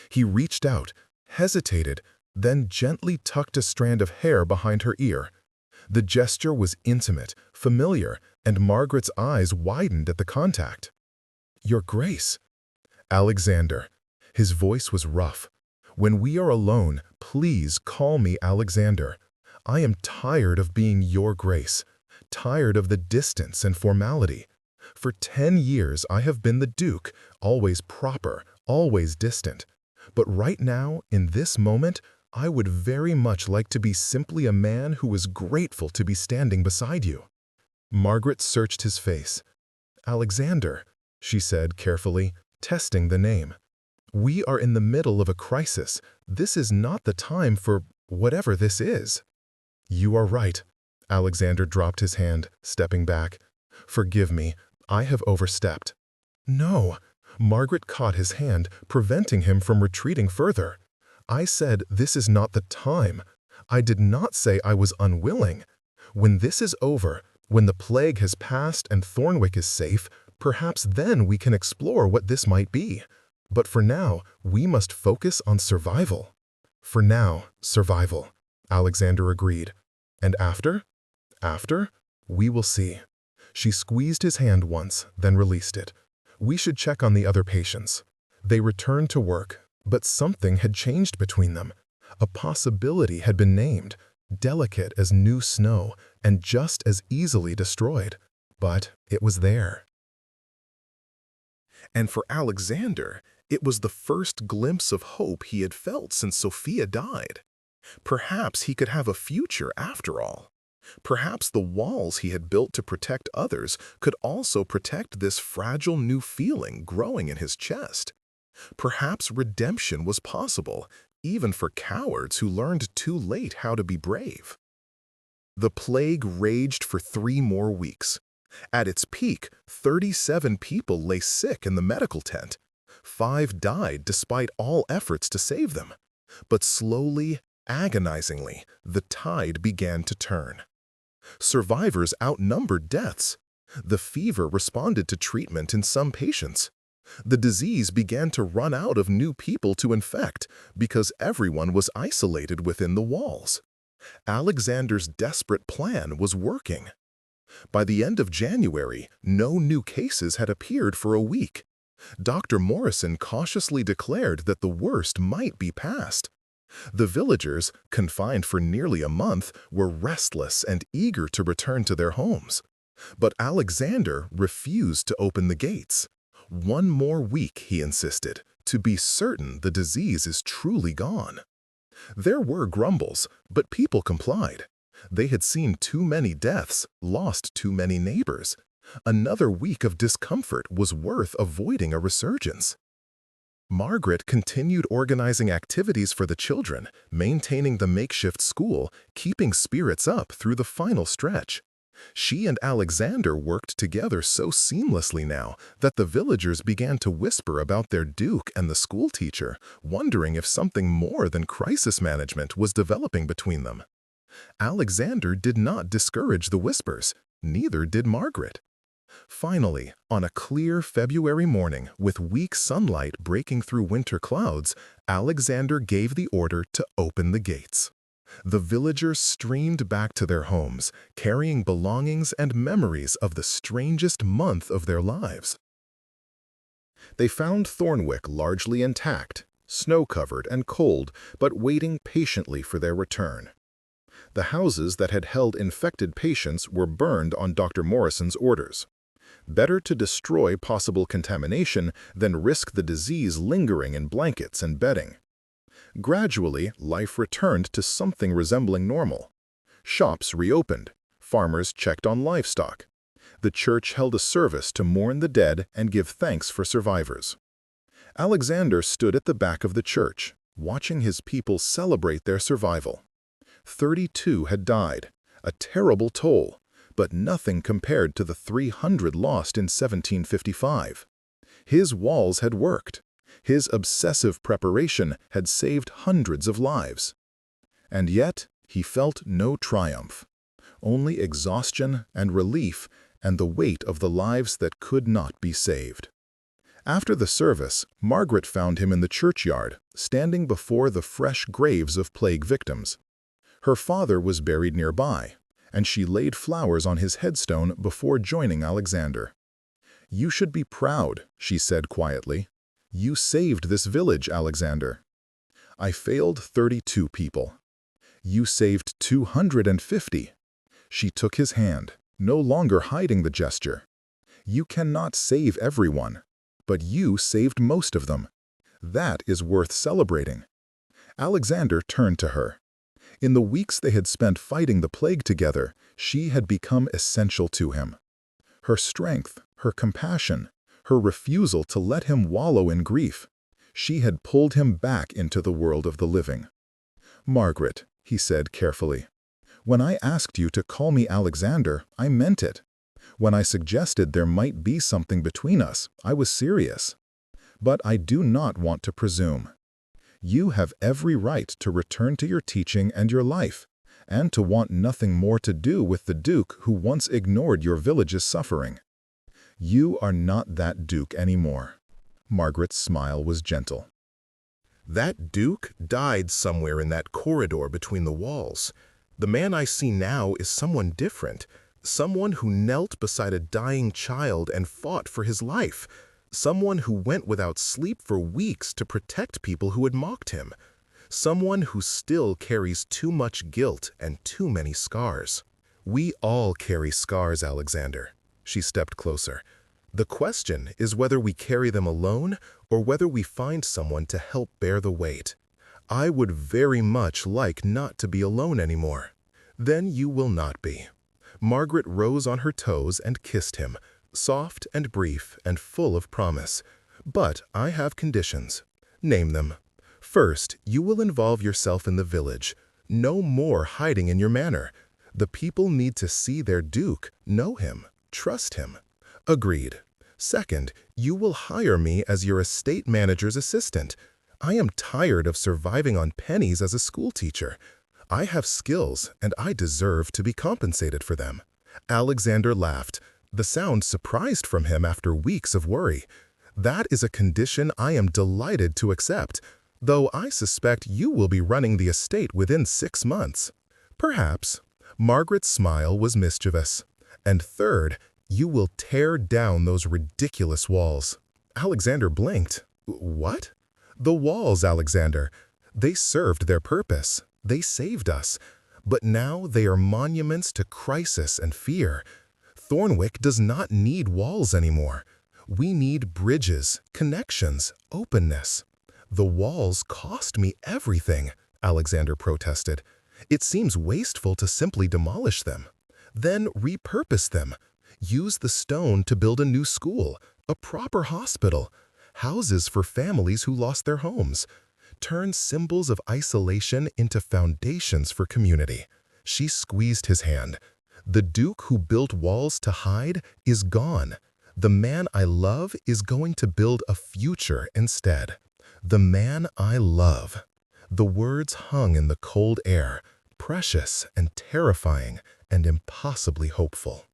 A: He reached out, hesitated, then gently tucked a strand of hair behind her ear. The gesture was intimate, familiar, and Margaret's eyes widened at the contact. "Your Grace." "Alexander." His voice was rough. "When we are alone, please call me Alexander. I am tired of being your Grace, tired of the distance and formality. For 10 years I have been the Duke, always proper, always distant. But right now, in this moment, I would very much like to be simply a man who is grateful to be standing beside you." Margaret searched his face. "Alexander," she said carefully, testing the name. "We are in the middle of a crisis. This is not the time for whatever this is." "You are right." Alexander dropped his hand, stepping back. "Forgive me, I have overstepped." "No." Margaret caught his hand, preventing him from retreating further. "I said this is not the time. I did not say I was unwilling. When this is over, when the plague has passed and Thornwick is safe, perhaps then we can explore what this might be. But for now, we must focus on survival." "For now, survival," Alexander agreed. "And after? After? We will see." She squeezed his hand once, then released it. "We should check on the other patients." They returned to work, but something had changed between them. A possibility had been named, delicate as new snow and just as easily destroyed. But it was there. And for Alexander, it was the first glimpse of hope he had felt since Sophia died. Perhaps he could have a future after all. Perhaps the walls he had built to protect others could also protect this fragile new feeling growing in his chest. Perhaps redemption was possible, even for cowards who learned too late how to be brave. The plague raged for 3 more weeks. At its peak, 37 people lay sick in the medical tent. 5 died despite all efforts to save them. But slowly, agonizingly, the tide began to turn. Survivors outnumbered deaths. The fever responded to treatment in some patients. The disease began to run out of new people to infect because everyone was isolated within the walls. Alexander's desperate plan was working. By the end of January, no new cases had appeared for a week. Dr. Morrison cautiously declared that the worst might be past. The villagers, confined for nearly a month, were restless and eager to return to their homes. But Alexander refused to open the gates. 1 more week, he insisted, to be certain the disease is truly gone. There were grumbles, but people complied. They had seen too many deaths, lost too many neighbors. Another week of discomfort was worth avoiding a resurgence. Margaret continued organizing activities for the children, maintaining the makeshift school, keeping spirits up through the final stretch. She and Alexander worked together so seamlessly now that the villagers began to whisper about their duke and the schoolteacher, wondering if something more than crisis management was developing between them. Alexander did not discourage the whispers, neither did Margaret. Finally, on a clear February morning with weak sunlight breaking through winter clouds, Alexander gave the order to open the gates. The villagers streamed back to their homes, carrying belongings and memories of the strangest month of their lives. They found Thornwick largely intact, snow-covered and cold, but waiting patiently for their return. The houses that had held infected patients were burned on Dr. Morrison's orders. Better to destroy possible contamination than risk the disease lingering in blankets and bedding. Gradually, life returned to something resembling normal. Shops reopened. Farmers checked on livestock. The church held a service to mourn the dead and give thanks for survivors. Alexander stood at the back of the church, watching his people celebrate their survival. 32 had died, a terrible toll, but nothing compared to the 300 lost in 1755. His walls had worked. His obsessive preparation had saved hundreds of lives. And yet, he felt no triumph, only exhaustion and relief and the weight of the lives that could not be saved. After the service, Margaret found him in the churchyard, standing before the fresh graves of plague victims. Her father was buried nearby, and she laid flowers on his headstone before joining Alexander. "You should be proud," she said quietly. "You saved this village, Alexander." "I failed 32 people." "You saved 250. She took his hand, no longer hiding the gesture. "You cannot save everyone, but you saved most of them. That is worth celebrating." Alexander turned to her. In the weeks they had spent fighting the plague together, she had become essential to him. Her strength, her compassion, her refusal to let him wallow in grief. She had pulled him back into the world of the living. "Margaret," he said carefully, "when I asked you to call me Alexander, I meant it. When I suggested there might be something between us, I was serious. But I do not want to presume. You have every right to return to your teaching and your life, and to want nothing more to do with the Duke who once ignored your village's suffering. You are not that Duke anymore." Margaret's smile was gentle. "That Duke died somewhere in that corridor between the walls. The man I see now is someone different, someone who knelt beside a dying child and fought for his life, someone who went without sleep for weeks to protect people who had mocked him, someone who still carries too much guilt and too many scars. We all carry scars, Alexander." She stepped closer. "The question is whether we carry them alone or whether we find someone to help bear the weight. I would very much like not to be alone anymore. Then you will not be." Margaret rose on her toes and kissed him, soft and brief and full of promise. "But I have conditions." "Name them." First, you will involve yourself in the village. No more hiding in your manor. The people need to see their duke, know him, trust him. Agreed. Second, you will hire me as your estate manager's assistant. I am tired of surviving on pennies as a school teacher. I have skills, and I deserve to be compensated for them. Alexander laughed. The sound surprised from him after weeks of worry. That is a condition I am delighted to accept, though I suspect you will be running the estate within 6 months. Perhaps. Margaret's smile was mischievous. And third, you will tear down those ridiculous walls. Alexander blinked. What? The walls, Alexander. They served their purpose. They saved us. But now they are monuments to crisis and fear. Thornwick does not need walls anymore. We need bridges, connections, openness. The walls cost me everything, Alexander protested. It seems wasteful to simply demolish them. Then repurpose them. Use the stone to build a new school, a proper hospital, houses for families who lost their homes. Turn symbols of isolation into foundations for community. She squeezed his hand. The Duke who built walls to hide is gone. The man I love is going to build a future instead. The man I love. The words hung in the cold air, precious and terrifying and impossibly hopeful.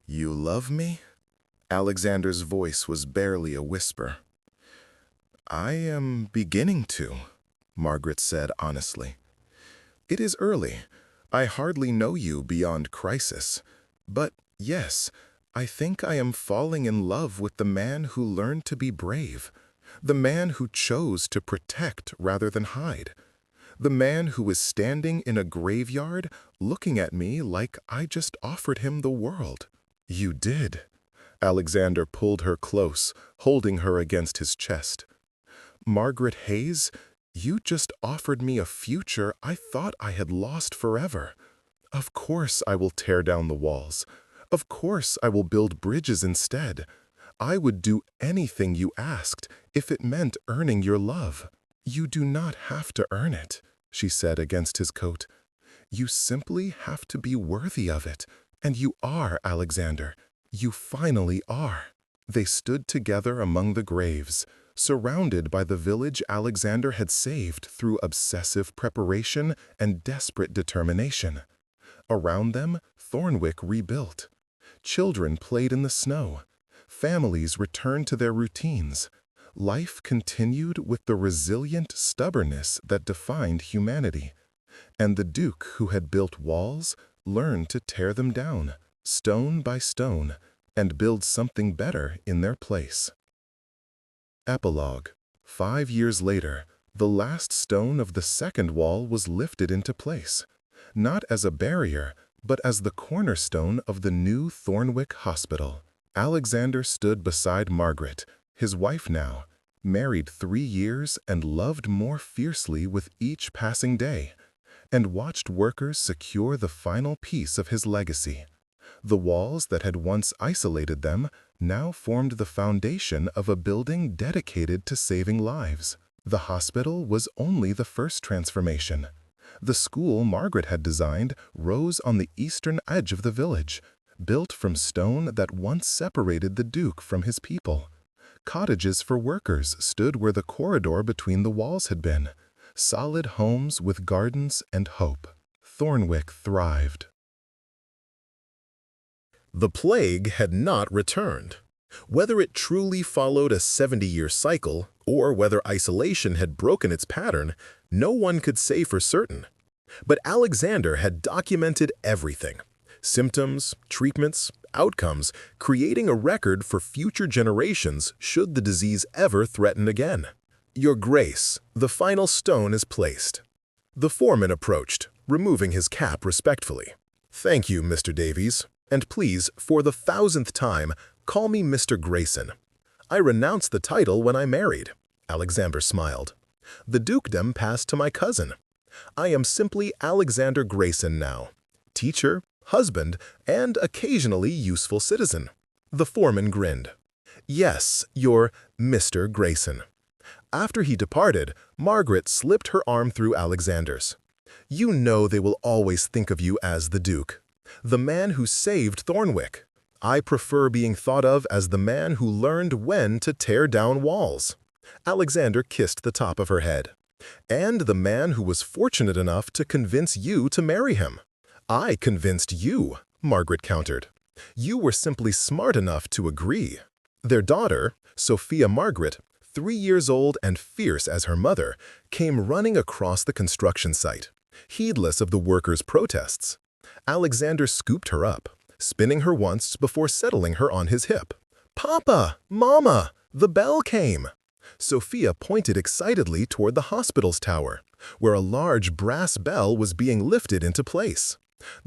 A: You love me? Alexander's voice was barely a whisper. I am beginning to, Margaret said honestly. It is early. I hardly know you beyond crisis. But yes, I think I am falling in love with the man who learned to be brave, the man who chose to protect rather than hide, the man who is standing in a graveyard looking at me like I just offered him the world. You did. Alexander pulled her close, holding her against his chest. Margaret Hayes, you just offered me a future I thought I had lost forever. Of course I will tear down the walls. Of course I will build bridges instead. I would do anything you asked if it meant earning your love. You do not have to earn it, she said against his coat. You simply have to be worthy of it. And you are, Alexander. You finally are. They stood together among the graves, surrounded by the village Alexander had saved through obsessive preparation and desperate determination. Around them, Thornwick rebuilt. Children played in the snow. Families returned to their routines. Life continued with the resilient stubbornness that defined humanity. And the Duke who had built walls learned to tear them down, stone by stone, and build something better in their place. Epilogue. 5 years later, the last stone of the second wall was lifted into place, not as a barrier, but as the cornerstone of the new Thornwick Hospital. Alexander stood beside Margaret, his wife now, married 3 years and loved more fiercely with each passing day, and watched workers secure the final piece of his legacy. The walls that had once isolated them now formed the foundation of a building dedicated to saving lives. The hospital was only the first transformation. The school Margaret had designed rose on the eastern edge of the village, built from stone that once separated the Duke from his people. Cottages for workers stood where the corridor between the walls had been, solid homes with gardens and hope. Thornwick thrived. The plague had not returned. Whether it truly followed a 70-year cycle, or whether isolation had broken its pattern, no one could say for certain. But Alexander had documented everything: symptoms, treatments, outcomes, creating a record for future generations should the disease ever threaten again. Your Grace, the final stone is placed. The foreman approached, removing his cap respectfully. Thank you, Mr. Davies, and please, for the 1000th time, call me Mr. Grayson. I renounced the title when I married. Alexander smiled. The dukedom passed to my cousin. I am simply Alexander Grayson now, teacher, husband, and occasionally useful citizen. The foreman grinned. Yes, you're Mr. Grayson. After he departed, Margaret slipped her arm through Alexander's. "You know they will always think of you as the Duke, the man who saved Thornwick. I prefer being thought of as the man who learned when to tear down walls." Alexander kissed the top of her head. "And the man who was fortunate enough to convince you to marry him." "I convinced you," Margaret countered. "You were simply smart enough to agree." Their daughter, Sophia Margaret, 3 years old and fierce as her mother, came running across the construction site, heedless of the workers' protests. Alexander scooped her up, spinning her once before settling her on his hip. "Papa! Mama! The bell came!" Sophia pointed excitedly toward the hospital's tower, where a large brass bell was being lifted into place.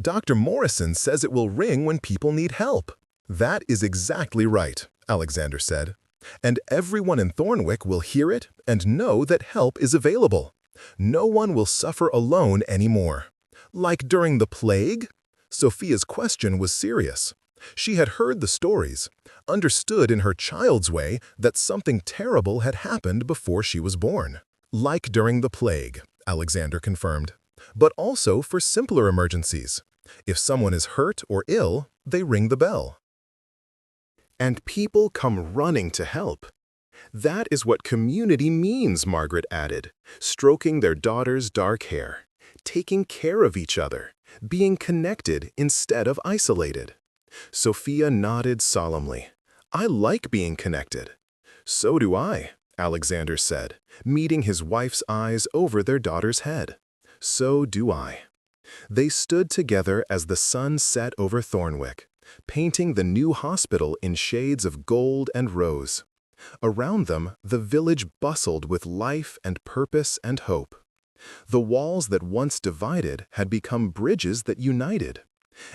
A: "Dr. Morrison says it will ring when people need help." "That is exactly right," Alexander said. "And everyone in Thornwick will hear it and know that help is available. No one will suffer alone anymore." "Like during the plague?" Sophia's question was serious. She had heard the stories, understood in her child's way that something terrible had happened before she was born. "Like during the plague," Alexander confirmed. "But also for simpler emergencies. If someone is hurt or ill, they ring the bell. And people come running to help." "That is what community means," Margaret added, stroking their daughter's dark hair, taking care of each other, being connected instead of isolated. Sophia nodded solemnly. "I like being connected." "So do I," Alexander said, meeting his wife's eyes over their daughter's head. "So do I." They stood together as the sun set over Thornwick, painting the new hospital in shades of gold and rose. Around them, the village bustled with life and purpose and hope. The walls that once divided had become bridges that united.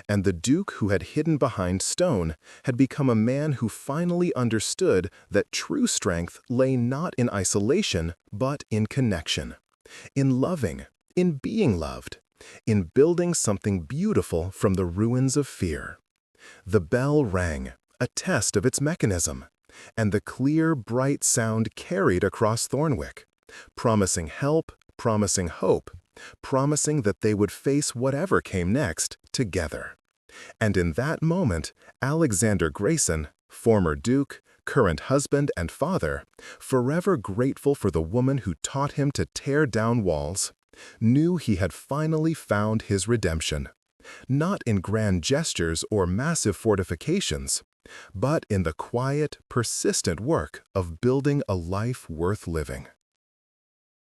A: And the Duke who had hidden behind stone had become a man who finally understood that true strength lay not in isolation, but in connection, in loving, in being loved, in building something beautiful from the ruins of fear. The bell rang, a test of its mechanism, and the clear, bright sound carried across Thornwick, promising help, promising hope, promising that they would face whatever came next together. And in that moment, Alexander Grayson, former Duke, current husband and father, forever grateful for the woman who taught him to tear down walls, knew he had finally found his redemption, not in grand gestures or massive fortifications, but in the quiet, persistent work of building a life worth living.